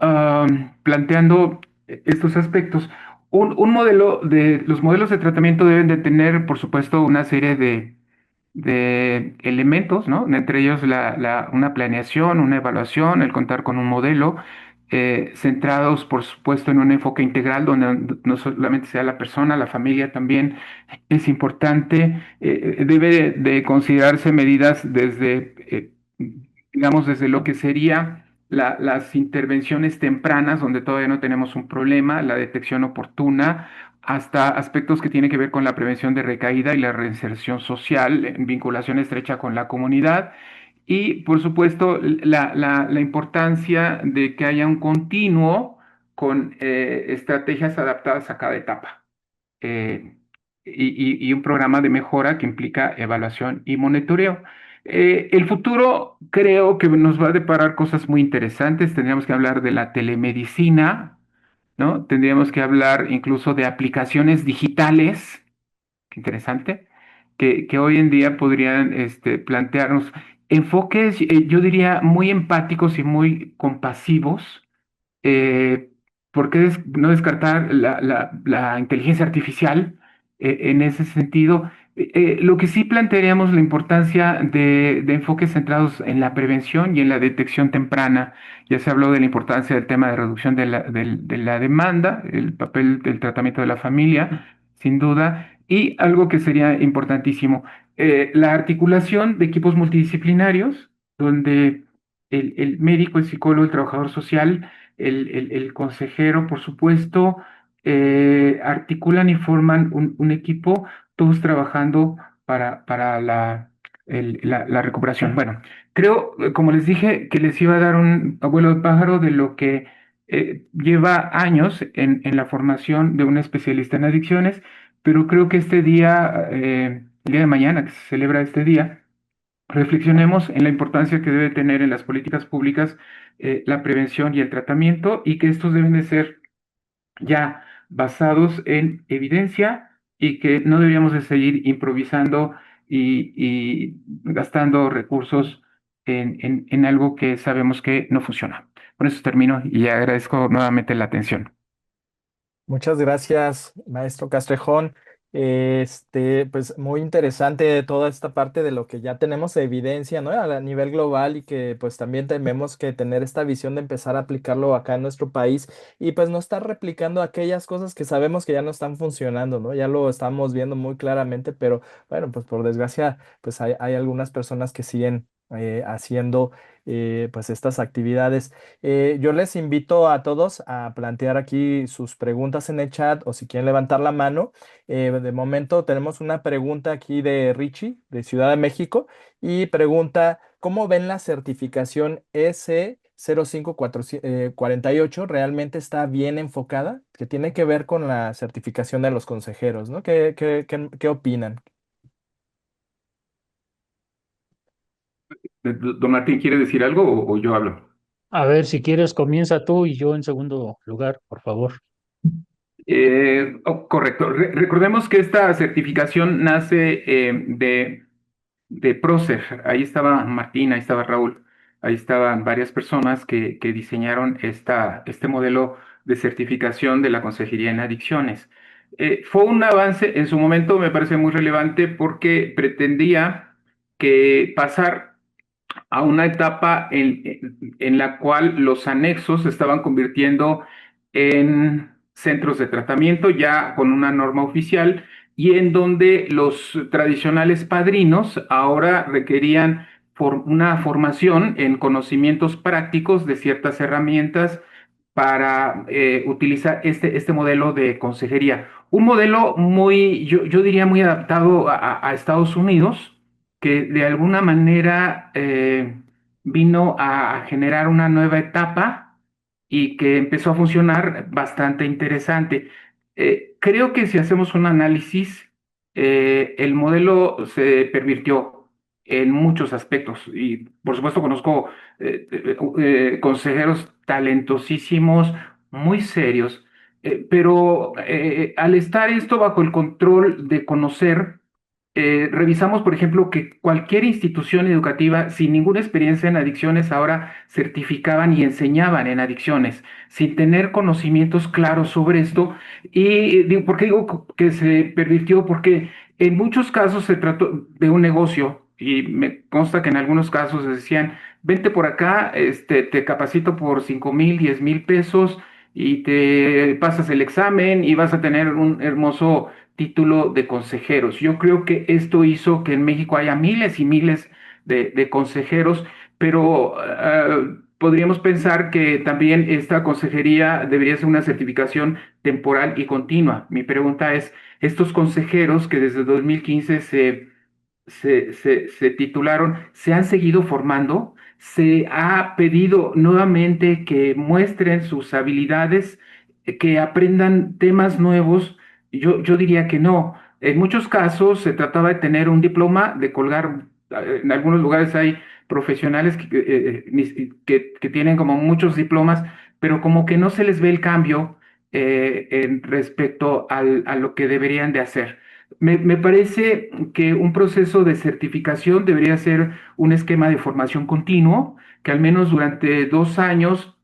planteando estos aspectos. Un modelo los modelos de tratamiento deben de tener, por supuesto, una serie de elementos, ¿no? Entre ellos una planeación, una evaluación, el contar con un modelo, centrados, por supuesto, en un enfoque integral donde no solamente sea la persona, la familia también es importante. Debe de considerarse medidas digamos, desde lo que sería las intervenciones tempranas, donde todavía no tenemos un problema, la detección oportuna, hasta aspectos que tienen que ver con la prevención de recaída y la reinserción social en vinculación estrecha con la comunidad. Y, por supuesto, la importancia de que haya un continuo con estrategias adaptadas a cada etapa. eh, y un programa de mejora que implica evaluación y monitoreo. El futuro creo que nos va a deparar cosas muy interesantes. Tendríamos que hablar de la telemedicina, ¿no? Tendríamos que hablar incluso de aplicaciones digitales, qué interesante, que hoy en día podrían plantearnos enfoques, yo diría, muy empáticos y muy compasivos. eh, ¿Por qué no descartar la inteligencia artificial en ese sentido? Lo que sí plantearíamos la importancia de enfoques centrados en la prevención y en la detección temprana. Ya se habló de la importancia del tema de reducción de la demanda, el papel del tratamiento de la familia, sin duda, y algo que sería importantísimo, la articulación de equipos multidisciplinarios, donde el médico, el psicólogo, el trabajador social, el consejero, por supuesto, articulan y forman un equipo, todos trabajando para la recuperación. Bueno, creo, como les dije, que les iba a dar un abuelo de pájaro de lo que lleva años en la formación de un especialista en adicciones, pero creo que este día, el día de mañana, que se celebra este día, reflexionemos en la importancia que debe tener en las políticas públicas la prevención y el tratamiento y que estos deben de ser ya basados en evidencia y que no deberíamos de seguir improvisando y gastando recursos en algo que sabemos que no funciona. Con eso termino y agradezco nuevamente la atención. Muchas gracias, maestro Castrejón. Pues muy interesante toda esta parte de lo que ya tenemos de evidencia, ¿no? A nivel global y que pues también tenemos que tener esta visión de empezar a aplicarlo acá en nuestro país y pues no estar replicando aquellas cosas que sabemos que ya no están funcionando, ¿no? Ya lo estamos viendo muy claramente, pero bueno, pues por desgracia, pues hay algunas personas que siguen haciendo pues estas actividades. Yo les invito a todos a plantear aquí sus preguntas en el chat o si quieren levantar la mano. De momento tenemos una pregunta aquí de Richie, de Ciudad de México, y pregunta, ¿cómo ven la certificación 0548 realmente está bien enfocada, que tiene que ver con la certificación de los consejeros, ¿no? ¿Qué opinan? Don Martín, ¿quiere decir algo o yo hablo? A ver, si quieres, comienza tú y yo en segundo lugar, por favor. Correcto. Recordemos que esta certificación nace de Prócer. Ahí estaba Martín, ahí estaba Raúl, ahí estaban varias personas que diseñaron este modelo de certificación de la Consejería en Adicciones. Fue un avance, en su momento me parece muy relevante porque pretendía que pasar a una etapa en la cual los anexos se estaban convirtiendo en centros de tratamiento ya con una norma oficial y en donde los tradicionales padrinos ahora requerían una formación en conocimientos prácticos de ciertas herramientas para utilizar este modelo de consejería. Un modelo muy, yo diría, muy adaptado a Estados Unidos, que de alguna manera vino a generar una nueva etapa y que empezó a funcionar bastante interesante. Creo que si hacemos un análisis, el modelo se pervirtió en muchos aspectos y por supuesto conozco consejeros talentosísimos, muy serios, pero al estar esto bajo el control de conocer, revisamos, por ejemplo, que cualquier institución educativa sin ninguna experiencia en adicciones ahora certificaban y enseñaban en adicciones, sin tener conocimientos claros sobre esto. Y digo, ¿por qué digo que se pervirtió? Porque en muchos casos se trató de un negocio y me consta que en algunos casos decían, vente por acá, te capacito por 5,000, 10,000 pesos y te pasas el examen y vas a tener un hermoso título de consejeros. Yo creo que esto hizo que en México haya miles y miles de consejeros, pero podríamos pensar que también esta consejería debería ser una certificación temporal y continua. Mi pregunta es, estos consejeros que desde 2015 se titularon, se han seguido formando, se ha pedido nuevamente que muestren sus habilidades, que aprendan temas nuevos. Yo diría que no. En muchos casos se trataba de tener un diploma, de colgar, en algunos lugares hay profesionales que tienen como muchos diplomas, pero como que no se les ve el cambio en respecto a lo que deberían de hacer. Me parece que un proceso de certificación debería ser un esquema de formación continuo que al menos durante 2 años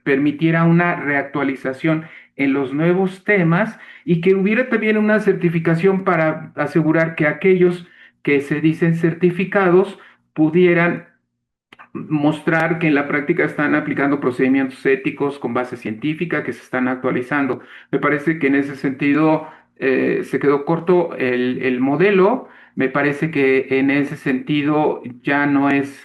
permitiera una reactualización en los nuevos temas y que hubiera también una certificación para asegurar que aquellos que se dicen certificados pudieran mostrar que en la práctica están aplicando procedimientos éticos con base científica que se están actualizando. Me parece que en ese sentido se quedó corto el modelo. Me parece que en ese sentido ya no es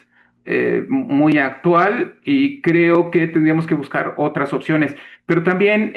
muy actual y creo que tendríamos que buscar otras opciones. Pero también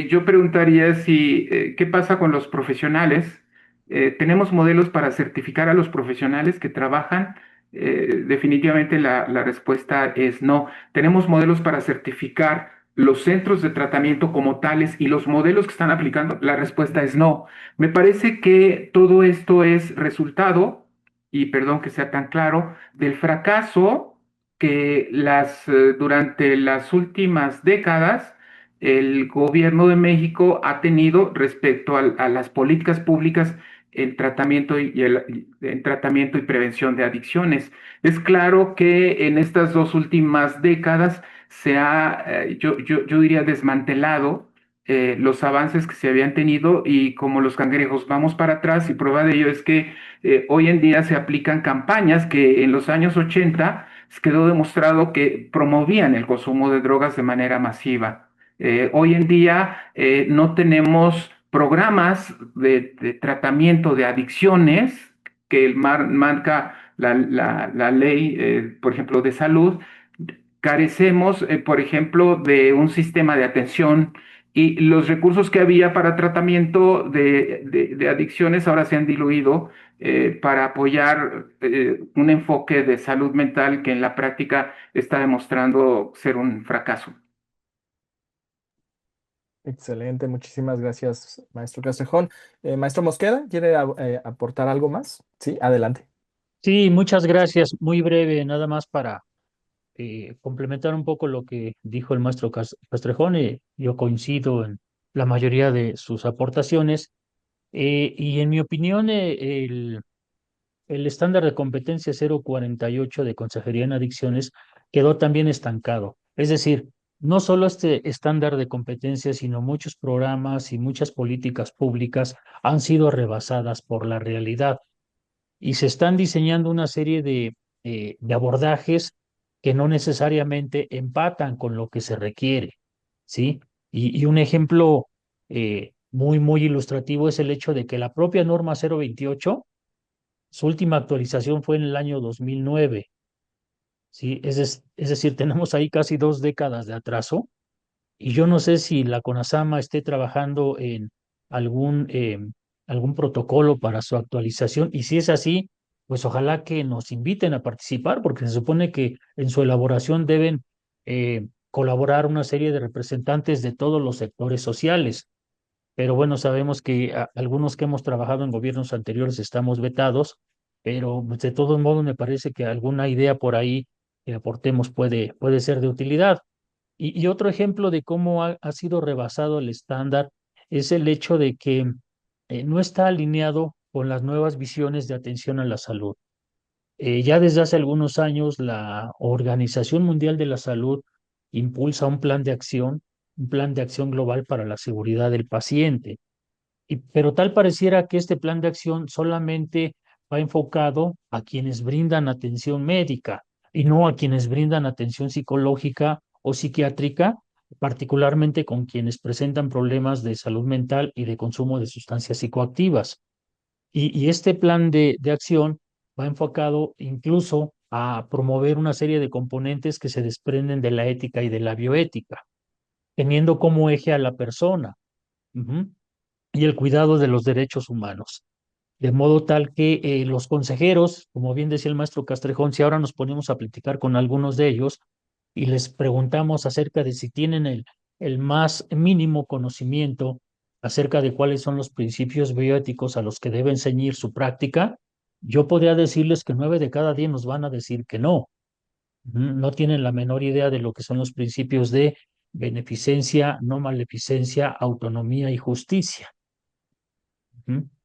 yo preguntaría si, ¿qué pasa con los profesionales? ¿Tenemos modelos para certificar a los profesionales que trabajan? Definitivamente la respuesta es no. Tenemos modelos para certificar los centros de tratamiento como tales y los modelos que están aplicando. La respuesta es no. Me parece que todo esto es resultado, y perdón que sea tan claro, del fracaso que durante las últimas décadas el gobierno de México ha tenido respecto a las políticas públicas en tratamiento en tratamiento y prevención de adicciones. Es claro que en estas 2 últimas décadas se ha, yo diría, desmantelado los avances que se habían tenido y como los cangrejos vamos para atrás y prueba de ello es que hoy en día se aplican campañas que en los años 80 quedó demostrado que promovían el consumo de drogas de manera masiva. Hoy en día no tenemos programas de tratamiento de adicciones que marca la ley, por ejemplo, de salud. Carecemos, por ejemplo, de un sistema de atención Y los recursos que había para tratamiento de adicciones ahora se han diluido para apoyar un enfoque de salud mental que en la práctica está demostrando ser un fracaso. Excelente, muchísimas gracias, maestro Castrejón. Maestro Mosqueda, ¿quiere aportar algo más? Sí, adelante. Sí, muchas gracias. Muy breve, nada más para complementar un poco lo que dijo el maestro Castrejón. Yo coincido en la mayoría de sus aportaciones. Y en mi opinión, el estándar de competencia 048 de Consejería en Adicciones quedó también estancado. Es decir, no solo este estándar de competencia, sino muchos programas y muchas políticas públicas han sido rebasadas por la realidad y se están diseñando una serie de abordajes que no necesariamente empatan con lo que se requiere, ¿sí? Y un ejemplo muy ilustrativo es el hecho de que la propia norma 028, su última actualización fue en el año 2009, ¿sí? Es decir, tenemos ahí casi 2 décadas de atraso y yo no sé si la CONASAMA esté trabajando en algún, algún protocolo para su actualización y si es así, pues ojalá que nos inviten a participar porque se supone que en su elaboración deben colaborar una serie de representantes de todos los sectores sociales. Pero bueno, sabemos que algunos que hemos trabajado en gobiernos anteriores estamos vetados, pero pues, de todos modos me parece que alguna idea por ahí que aportemos puede ser de utilidad. Y otro ejemplo de cómo ha sido rebasado el estándar es el hecho de que no está alineado con las nuevas visiones de atención a la salud. Ya desde hace algunos años, la Organización Mundial de la Salud impulsa un plan de acción global para la seguridad del paciente. Pero tal pareciera que este plan de acción solamente va enfocado a quienes brindan atención médica y no a quienes brindan atención psicológica o psiquiátrica, particularmente con quienes presentan problemas de salud mental y de consumo de sustancias psicoactivas. Y este plan de acción va enfocado incluso a promover una serie de componentes que se desprenden de la ética y de la bioética, teniendo como eje a la persona. Ujú, y el cuidado de los derechos humanos. De modo tal que los consejeros, como bien decía el maestro Castrejón, si ahora nos ponemos a platicar con algunos de ellos y les preguntamos acerca de si tienen el más mínimo conocimiento acerca de cuáles son los principios bioéticos a los que deben ceñir su práctica, yo podría decirles que 9 de cada 10 nos van a decir que no. No tienen la menor idea de lo que son los principios de beneficencia, no maleficencia, autonomía y justicia.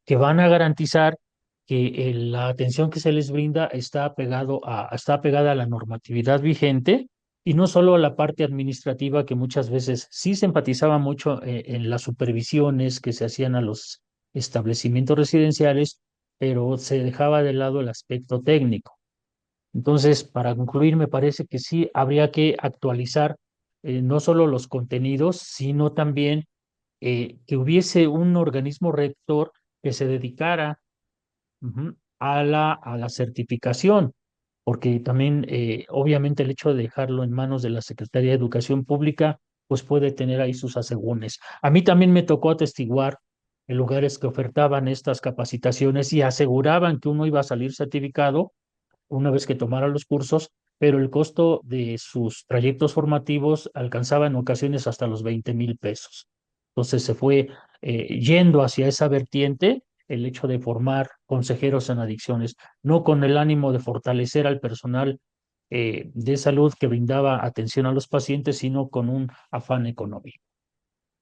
Que van a garantizar que la atención que se les brinda está apegada a la normatividad vigente y no solo a la parte administrativa que muchas veces sí se enfatizaba mucho en las supervisiones que se hacían a los establecimientos residenciales, pero se dejaba de lado el aspecto técnico. Entonces, para concluir, me parece que sí habría que actualizar no solo los contenidos, sino también que hubiese un organismo rector que se dedicara a la certificación, porque también, obviamente, el hecho de dejarlo en manos de la Secretaría de Educación Pública, pues puede tener ahí sus asegúnes. A mí también me tocó atestiguar en lugares que ofertaban estas capacitaciones y aseguraban que uno iba a salir certificado una vez que tomara los cursos, pero el costo de sus trayectos formativos alcanzaba en ocasiones hasta los 20,000 pesos. Entonces se fue yendo hacia esa vertiente el hecho de formar consejeros en adicciones, no con el ánimo de fortalecer al personal de salud que brindaba atención a los pacientes, sino con un afán económico.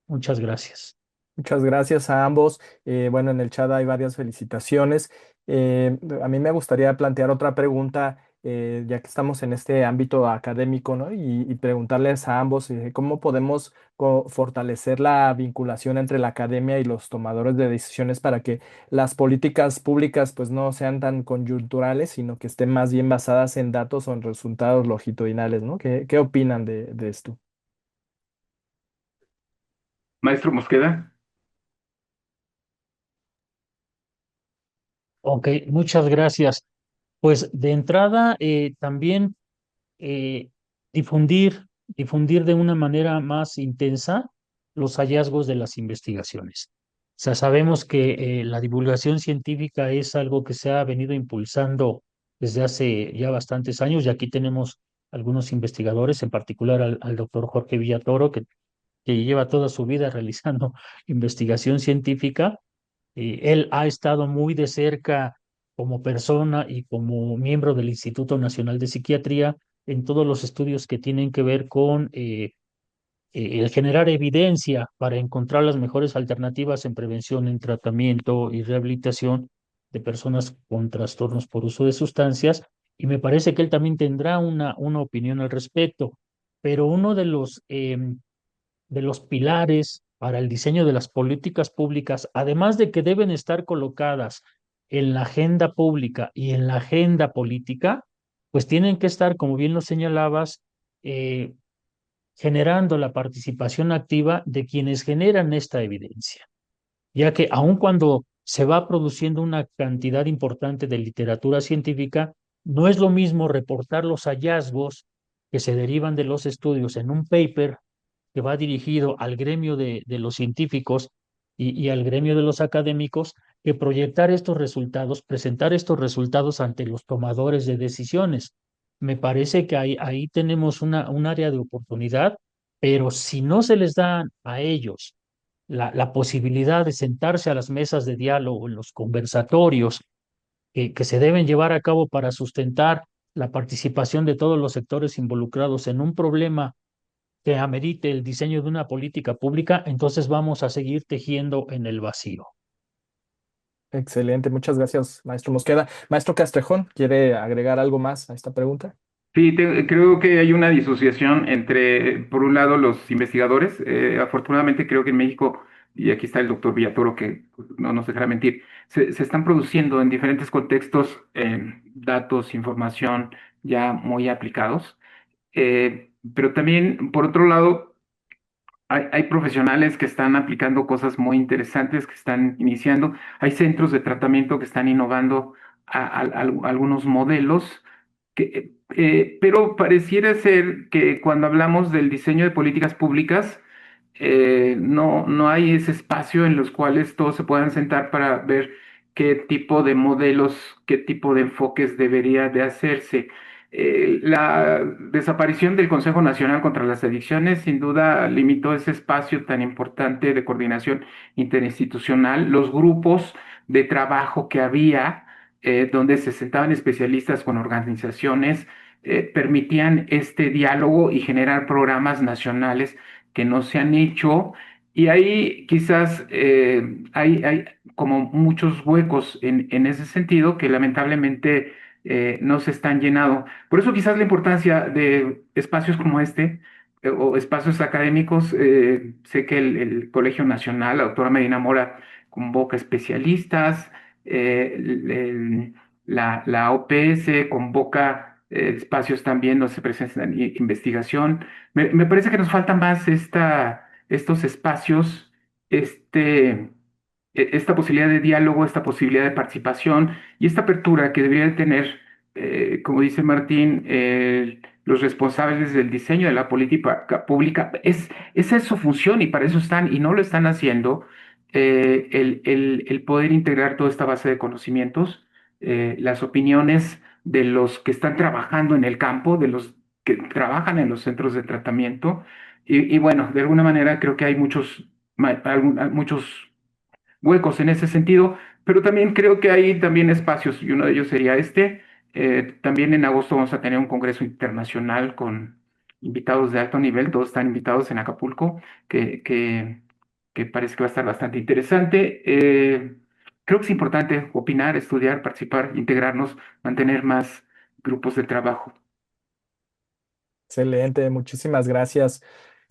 Muchas gracias. Muchas gracias a ambos. Bueno, en el chat hay varias felicitaciones. A mí me gustaría plantear otra pregunta, ya que estamos en este ámbito académico, ¿no? Y preguntarles a ambos, ¿cómo podemos fortalecer la vinculación entre la academia y los tomadores de decisiones para que las políticas públicas pues no sean tan coyunturales, sino que estén más bien basadas en datos o en resultados longitudinales, ¿no? ¿Qué opinan de esto? Maestro Mosqueda. Ok, muchas gracias. Pues de entrada, también eh, difundir de una manera más intensa los hallazgos de las investigaciones. O sea, sabemos que la divulgación científica es algo que se ha venido impulsando desde hace ya bastantes años, y aquí tenemos algunos investigadores, en particular al doctor Jorge Villatoro, que lleva toda su vida realizando investigación científica. Él ha estado muy de cerca como persona y como miembro del Instituto Nacional de Psiquiatría en todos los estudios que tienen que ver con el generar evidencia para encontrar las mejores alternativas en prevención, en tratamiento y rehabilitación de personas con trastornos por uso de sustancias. Y me parece que él también tendrá una opinión al respecto. Pero uno de los pilares para el diseño de las políticas públicas, además de que deben estar colocadas en la agenda pública y en la agenda política, pues tienen que estar, como bien lo señalabas, eh, generando la participación activa de quienes generan esta evidencia, ya que aun cuando se va produciendo una cantidad importante de literatura científica, no es lo mismo reportar los hallazgos que se derivan de los estudios en un paper que va dirigido al gremio de los científicos y al gremio de los académicos, que proyectar estos resultados, presentar estos resultados ante los tomadores de decisiones. Me parece que ahí tenemos un área de oportunidad, pero si no se les da a ellos la posibilidad de sentarse a las mesas de diálogo, en los conversatorios que se deben llevar a cabo para sustentar la participación de todos los sectores involucrados en un problema que amerite el diseño de una política pública, entonces vamos a seguir tejiendo en el vacío. Excelente, muchas gracias, maestro Mosqueda. Maestro Castrejón, ¿quiere agregar algo más a esta pregunta? Sí, creo que hay una disociación entre, por un lado, los investigadores. Afortunadamente, creo que en México, y aquí está el doctor Villatoro, que no nos dejará mentir, se están produciendo en diferentes contextos datos, información ya muy aplicados. Pero también, por otro lado, hay profesionales que están aplicando cosas muy interesantes, que están iniciando. Hay centros de tratamiento que están innovando algunos modelos, pero pareciera ser que cuando hablamos del diseño de políticas públicas, no hay ese espacio en los cuales todos se puedan sentar para ver qué tipo de modelos, qué tipo de enfoques debería de hacerse. La desaparición del Consejo Nacional contra las Adicciones sin duda limitó ese espacio tan importante de coordinación interinstitucional. Los grupos de trabajo que había, donde se sentaban especialistas con organizaciones, permitían este diálogo y generar programas nacionales que no se han hecho. Y ahí quizás hay como muchos huecos en ese sentido que lamentablemente no se están llenando. Por eso quizás la importancia de espacios como este o espacios académicos. Sé que el Colegio Nacional, la doctora Medina Mora, convoca especialistas, la OPS convoca espacios también donde se presenta investigación. Me parece que nos faltan más estos espacios, este esta posibilidad de diálogo, esta posibilidad de participación y esta apertura que debería de tener, como dice Martín, los responsables del diseño de la política pública. Esa es su función y para eso están y no lo están haciendo. El poder integrar toda esta base de conocimientos, las opiniones de los que están trabajando en el campo, de los que trabajan en los centros de tratamiento. Y bueno, de alguna manera creo que hay muchos huecos en ese sentido, pero también creo que hay también espacios, y uno de ellos sería este. También en agosto vamos a tener un congreso internacional con invitados de alto nivel, todos están invitados en Acapulco, que parece que va a estar bastante interesante. Creo que es importante opinar, estudiar, participar, integrarnos, mantener más grupos de trabajo. Excelente, muchísimas gracias.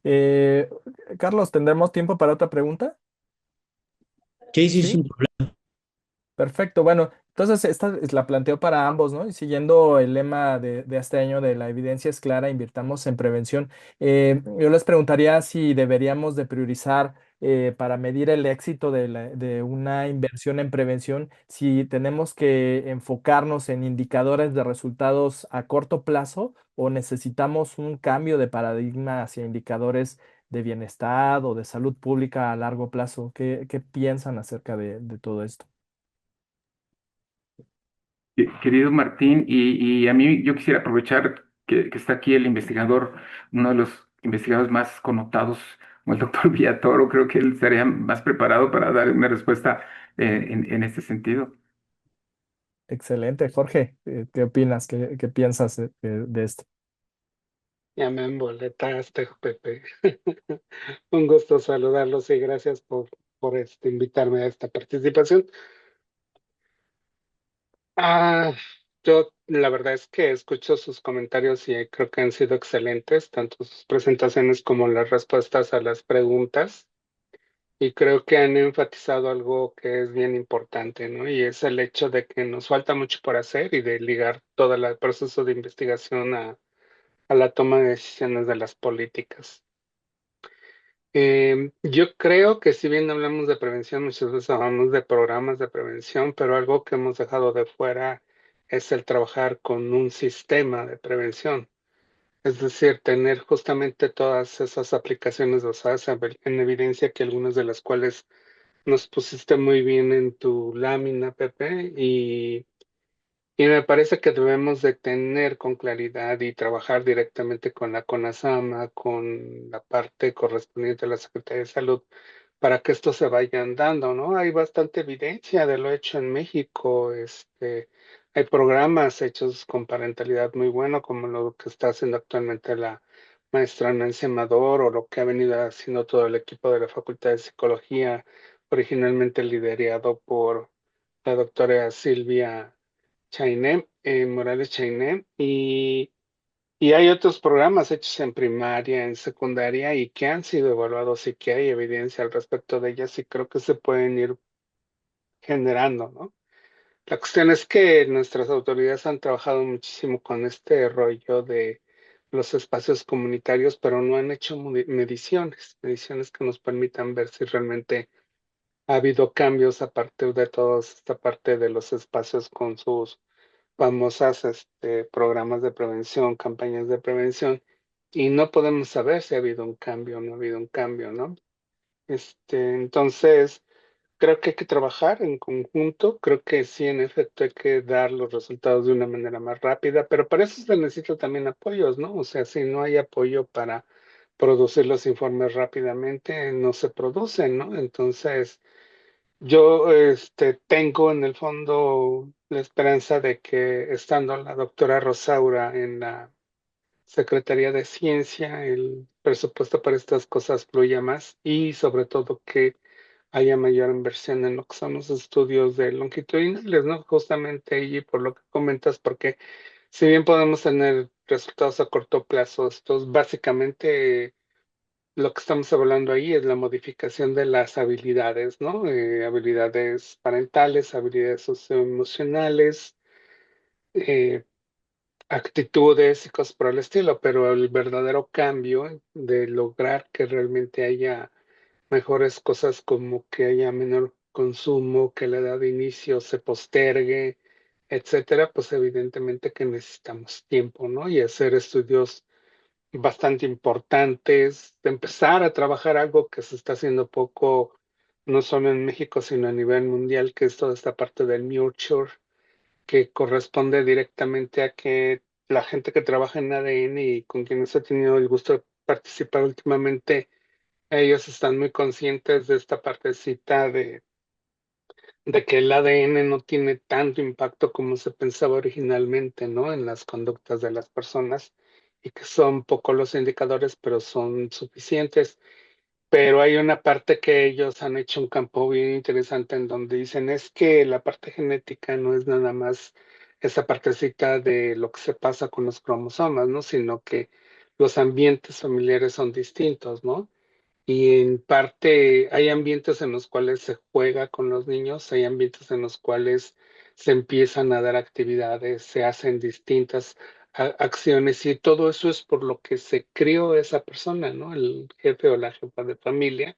Eh, Carlos, ¿tendremos tiempo para otra pregunta? Sí, sí, Sí. sin problema. Perfecto, bueno, entonces esta la planteo para ambos, ¿no? Y siguiendo el lema de este año de la evidencia es clara, invirtamos en prevención. Yo les preguntaría si deberíamos de priorizar para medir el éxito de una inversión en prevención, si tenemos que enfocarnos en indicadores de resultados a corto plazo o necesitamos un cambio de paradigma hacia indicadores de bienestar o de salud pública a largo plazo. ¿Qué piensan acerca de todo esto? Querido Martín, y a mí yo quisiera aprovechar que está aquí el investigador, uno de los investigadores más connotados, como el doctor Villatoro. Creo que él estaría más preparado para dar una respuesta en este sentido. Excelente, Jorge. ¿Qué opinas? ¿Qué piensas de esto? Ya me emboletaste, Pepe. Un gusto saludarlos y gracias por invitarme a esta participación. Ah, yo la verdad es que escucho sus comentarios y creo que han sido excelentes, tanto sus presentaciones como las respuestas a las preguntas. Y creo que han enfatizado algo que es bien importante, ¿no? Y es el hecho de que nos falta mucho por hacer y de ligar todo el proceso de investigación a la toma de decisiones de las políticas. Yo creo que si bien hablamos de prevención, muchas veces hablamos de programas de prevención, pero algo que hemos dejado de fuera es el trabajar con un sistema de prevención. Es decir, tener justamente todas esas aplicaciones basadas en evidencia, que algunas de las cuales nos pusiste muy bien en tu lámina, Pepe, y me parece que debemos de tener con claridad y trabajar directamente con la CONASAMA, con la parte correspondiente a la Secretaría de Salud, para que esto se vayan dando, ¿no? Hay bastante evidencia de lo hecho en México. Hay programas hechos con parentalidad muy bueno, como lo que está haciendo actualmente la maestra Nancy Amador, o lo que ha venido haciendo todo el equipo de la Facultad de Psicología, originalmente liderado por la doctora Silvia Chainé, Morales Chainé, y hay otros programas hechos en primaria, en secundaria, y que han sido evaluados y que hay evidencia al respecto de ellas y creo que se pueden ir generando, ¿no? La cuestión es que nuestras autoridades han trabajado muchísimo con este rollo de los espacios comunitarios, pero no han hecho mediciones que nos permitan ver si realmente ha habido cambios a partir de toda esta parte de los espacios con sus famosas programas de prevención, campañas de prevención, y no podemos saber si ha habido un cambio o no ha habido un cambio, ¿no? Entonces, creo que hay que trabajar en conjunto, creo que sí, en efecto, hay que dar los resultados de una manera más rápida, pero para eso se necesita también apoyos, ¿no? O sea, si no hay apoyo para producir los informes rápidamente, no se producen, ¿no? Entonces, yo tengo en el fondo la esperanza de que estando la doctora Rosaura en la Secretaría de Ciencia, el presupuesto para estas cosas fluya más y sobre todo que haya mayor inversión en lo que son los estudios de longitudinales, ¿no? Justamente y por lo que comentas, porque si bien podemos tener resultados a corto plazo, estos básicamente lo que estamos hablando ahí es la modificación de las habilidades, ¿no? Habilidades parentales, habilidades socioemocionales, eh, actitudes y cosas por el estilo, pero el verdadero cambio de lograr que realmente haya mejores cosas, como que haya menor consumo, que la edad de inicio se postergue, etcétera, pues evidentemente que necesitamos tiempo, ¿no? Y hacer estudios bastante importantes, de empezar a trabajar algo que se está haciendo poco, no solo en México, sino a nivel mundial, que es toda esta parte del nurture, que corresponde directamente a que la gente que trabaja en ADN y con quienes he tenido el gusto de participar últimamente, ellos están muy conscientes de esta partecita de que el ADN no tiene tanto impacto como se pensaba originalmente, ¿no? En las conductas de las personas, y que son pocos los indicadores, pero son suficientes. Pero hay una parte que ellos han hecho un campo bien interesante en donde dicen es que la parte genética no es nada más esa partecita de lo que se pasa con los cromosomas, ¿no? Sino que los ambientes familiares son distintos, ¿no? Y en parte hay ambientes en los cuales se juega con los niños, hay ambientes en los cuales se empiezan a dar actividades, se hacen distintas acciones, y todo eso es por lo que se crió esa persona, ¿no? El jefe o la jefa de familia,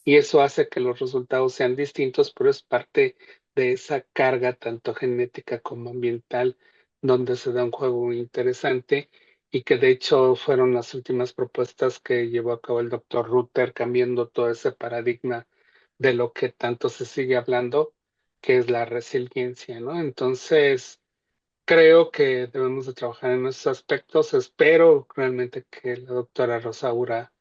y eso hace que los resultados sean distintos, pero es parte de esa carga tanto genética como ambiental, donde se da un juego interesante. y que de hecho fueron las últimas propuestas que llevó a cabo el doctor Rutter, cambiando todo ese paradigma de lo que tanto se sigue hablando, que es la resiliencia, ¿no? Entonces, creo que debemos de trabajar en esos aspectos. Espero realmente que la doctora Rosaura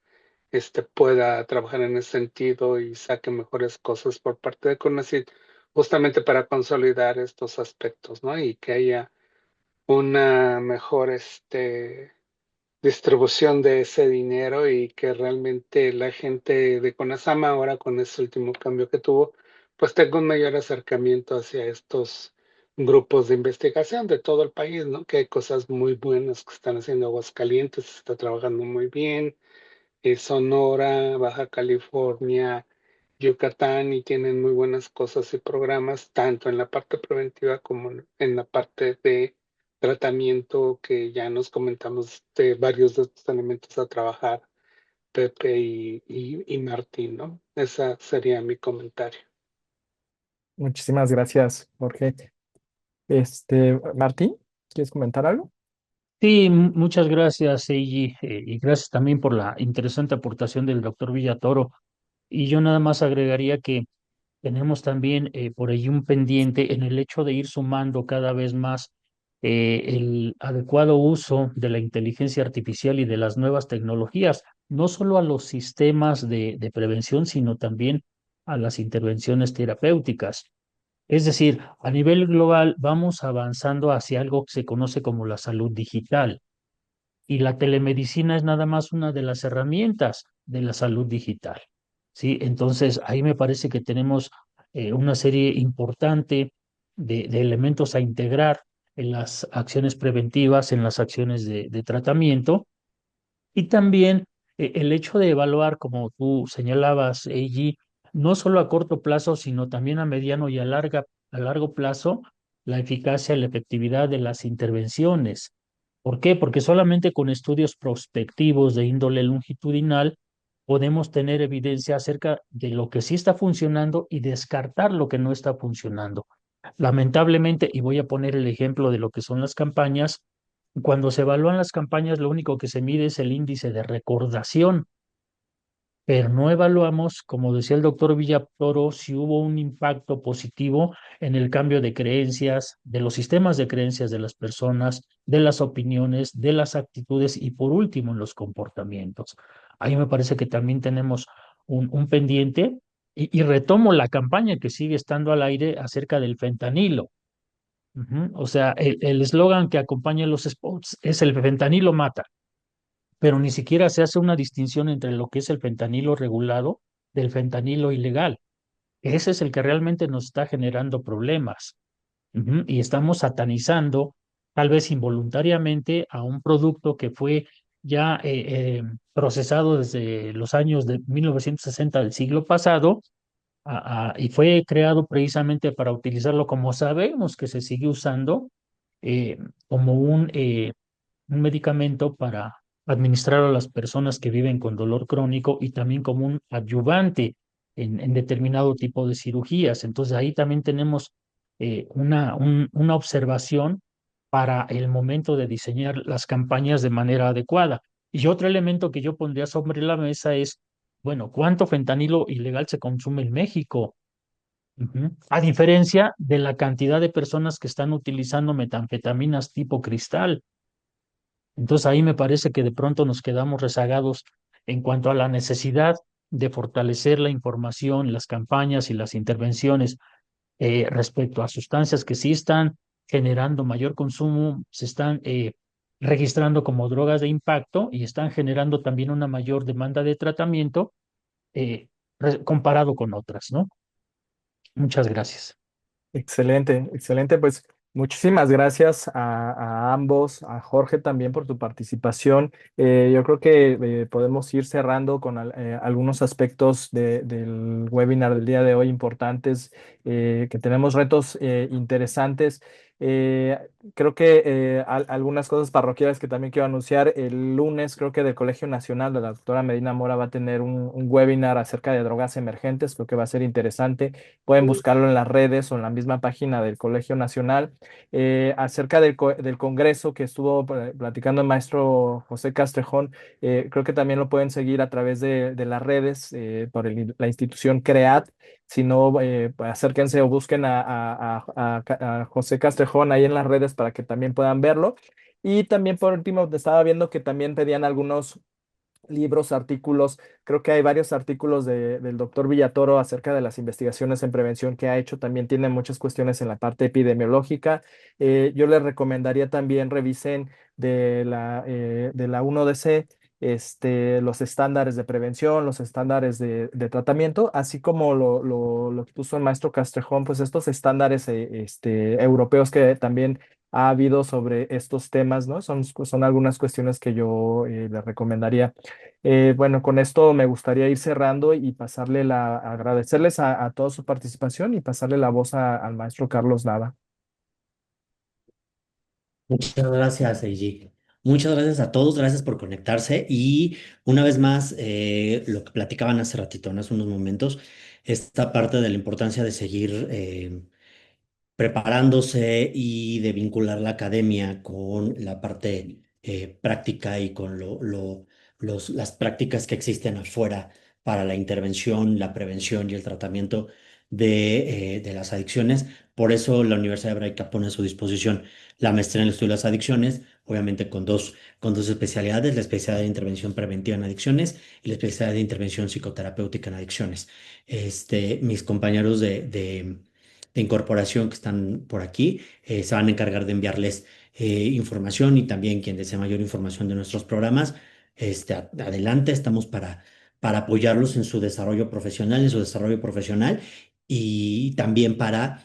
pueda trabajar en ese sentido y saque mejores cosas por parte de CONACYT, justamente para consolidar estos aspectos, ¿no? Y que haya una mejor distribución de ese dinero y que realmente la gente de CONASAMA, ahora con ese último cambio que tuvo, pues tenga un mayor acercamiento hacia estos grupos de investigación de todo el país, ¿no? Que hay cosas muy buenas que están haciendo Aguascalientes, se está trabajando muy bien, Sonora, Baja California, Yucatán, y tienen muy buenas cosas y programas, tanto en la parte preventiva como en la parte de tratamiento, que ya nos comentamos de varios de estos elementos a trabajar, Pepe y Martín, ¿no? Ese sería mi comentario. Muchísimas gracias, Jorge. Martín, ¿quieres comentar algo? Sí, muchas gracias, Eiji, y gracias también por la interesante aportación del doctor Villatoro. Y yo nada más agregaría que tenemos también por ahí un pendiente en el hecho de ir sumando cada vez más el adecuado uso de la inteligencia artificial y de las nuevas tecnologías, no solo a los sistemas de prevención, sino también a las intervenciones terapéuticas. Es decir, a nivel global vamos avanzando hacia algo que se conoce como la salud digital, y la telemedicina es nada más una de las herramientas de la salud digital. ¿Sí? Entonces, ahí me parece que tenemos una serie importante de elementos a integrar en las acciones preventivas, en las acciones de tratamiento, y también el hecho de evaluar, como tú señalabas, Eiji, no solo a corto plazo, sino también a mediano y a largo plazo, la eficacia y la efectividad de las intervenciones. ¿Por qué? Porque solamente con estudios prospectivos de índole longitudinal podemos tener evidencia acerca de lo que sí está funcionando y descartar lo que no está funcionando. Lamentablemente, y voy a poner el ejemplo de lo que son las campañas, cuando se evalúan las campañas, lo único que se mide es el índice de recordación, pero no evaluamos, como decía el doctor Villatoro, si hubo un impacto positivo en el cambio de creencias, de los sistemas de creencias de las personas, de las opiniones, de las actitudes y por último en los comportamientos. Ahí me parece que también tenemos un pendiente y retomo la campaña que sigue estando al aire acerca del fentanilo. Ujú. O sea, el eslogan que acompaña los spots es el fentanilo mata, pero ni siquiera se hace una distinción entre lo que es el fentanilo regulado del fentanilo ilegal. Ese es el que realmente nos está generando problemas. Ujú. Y estamos satanizando, tal vez involuntariamente, a un producto que fue ya procesado desde los años de 1960 del siglo pasado, y fue creado precisamente para utilizarlo como sabemos que se sigue usando, eh, como un medicamento para administrar a las personas que viven con dolor crónico y también como un adyuvante en determinado tipo de cirugías. Entonces ahí también tenemos una observación para el momento de diseñar las campañas de manera adecuada. Y otro elemento que yo pondría sobre la mesa es, bueno, ¿cuánto fentanilo ilegal se consume en México? Ujú. A diferencia de la cantidad de personas que están utilizando metanfetaminas tipo cristal. Entonces ahí me parece que de pronto nos quedamos rezagados en cuanto a la necesidad de fortalecer la información, las campañas y las intervenciones respecto a sustancias que sí están generando mayor consumo, se están registrando como drogas de impacto y están generando también una mayor demanda de tratamiento eh, comparado con otras, ¿no? Muchas gracias. Excelente, excelente. Pues muchísimas gracias a ambos, a Jorge también por tu participación. Yo creo que podemos ir cerrando con algunos aspectos del webinar del día de hoy importantes, que tenemos retos interesantes. Eh, Creo que algunas cosas parroquiales que también quiero anunciar. El lunes creo que del Colegio Nacional de la doctora Medina Mora va a tener un webinar acerca de drogas emergentes. Creo que va a ser interesante. Pueden buscarlo en las redes o en la misma página del Colegio Nacional. Acerca del congreso que estuvo platicando el maestro José Castrejón, creo que también lo pueden seguir a través de las redes por la institución CREAT. Si no, pues acérquense o busquen a José Castrejón ahí en las redes para que también puedan verlo. Y también por último, estaba viendo que también pedían algunos libros, artículos. Creo que hay varios artículos del doctor Villatoro acerca de las investigaciones en prevención que ha hecho. También tiene muchas cuestiones en la parte epidemiológica. Yo les recomendaría también revisen de la 1DC, los estándares de prevención, los estándares de tratamiento, así como lo que puso el maestro Castrejón, pues estos estándares europeos que también ha habido sobre estos temas, ¿no? Son algunas cuestiones que yo les recomendaría. Bueno, con esto me gustaría ir cerrando y agradecerles a toda su participación y pasarle la voz al maestro Carlos Nava. Muchas gracias, Eiji. Muchas gracias a todos, gracias por conectarse y una vez más, lo que platicaban hace ratito, ¿no? Hace unos momentos, esta parte de la importancia de seguir preparándose y de vincular la academia con la parte práctica y con las prácticas que existen afuera para la intervención, la prevención y el tratamiento de las adicciones. Por eso la Universidad Hebraica pone a su disposición la maestría en el estudio de las adicciones, obviamente con dos especialidades, la especialidad de intervención preventiva en adicciones y la especialidad de intervención psicoterapéutica en adicciones. Mis compañeros de incorporación que están por aquí se van a encargar de enviarles información y también quien desee mayor información de nuestros programas, adelante, estamos para apoyarlos en su desarrollo profesional y también para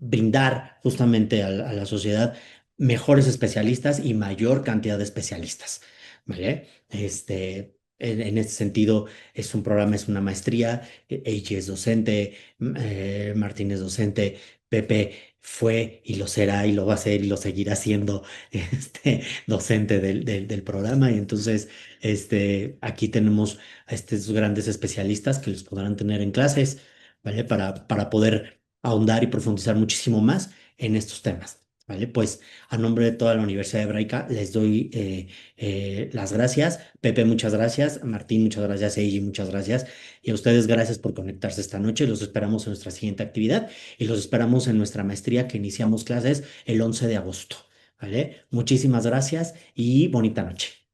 brindar justamente a la sociedad mejores especialistas y mayor cantidad de especialistas, ¿vale? En este sentido, es un programa, es una maestría, Eiji es docente, Martín es docente, Pepe fue y lo será y lo va a hacer y lo seguirá siendo docente del programa. Y entonces, aquí tenemos a estos grandes especialistas que los podrán tener en clases, ¿vale? Para poder ahondar y profundizar muchísimo más en estos temas. ¿Vale? Pues a nombre de toda la Universidad Hebraica les doy las gracias. Pepe, muchas gracias. Martín, muchas gracias. Eiji, muchas gracias. Y a ustedes, gracias por conectarse esta noche. Los esperamos en nuestra siguiente actividad y los esperamos en nuestra maestría que iniciamos clases el 11 de agosto. ¿Vale? Muchísimas gracias y bonita noche.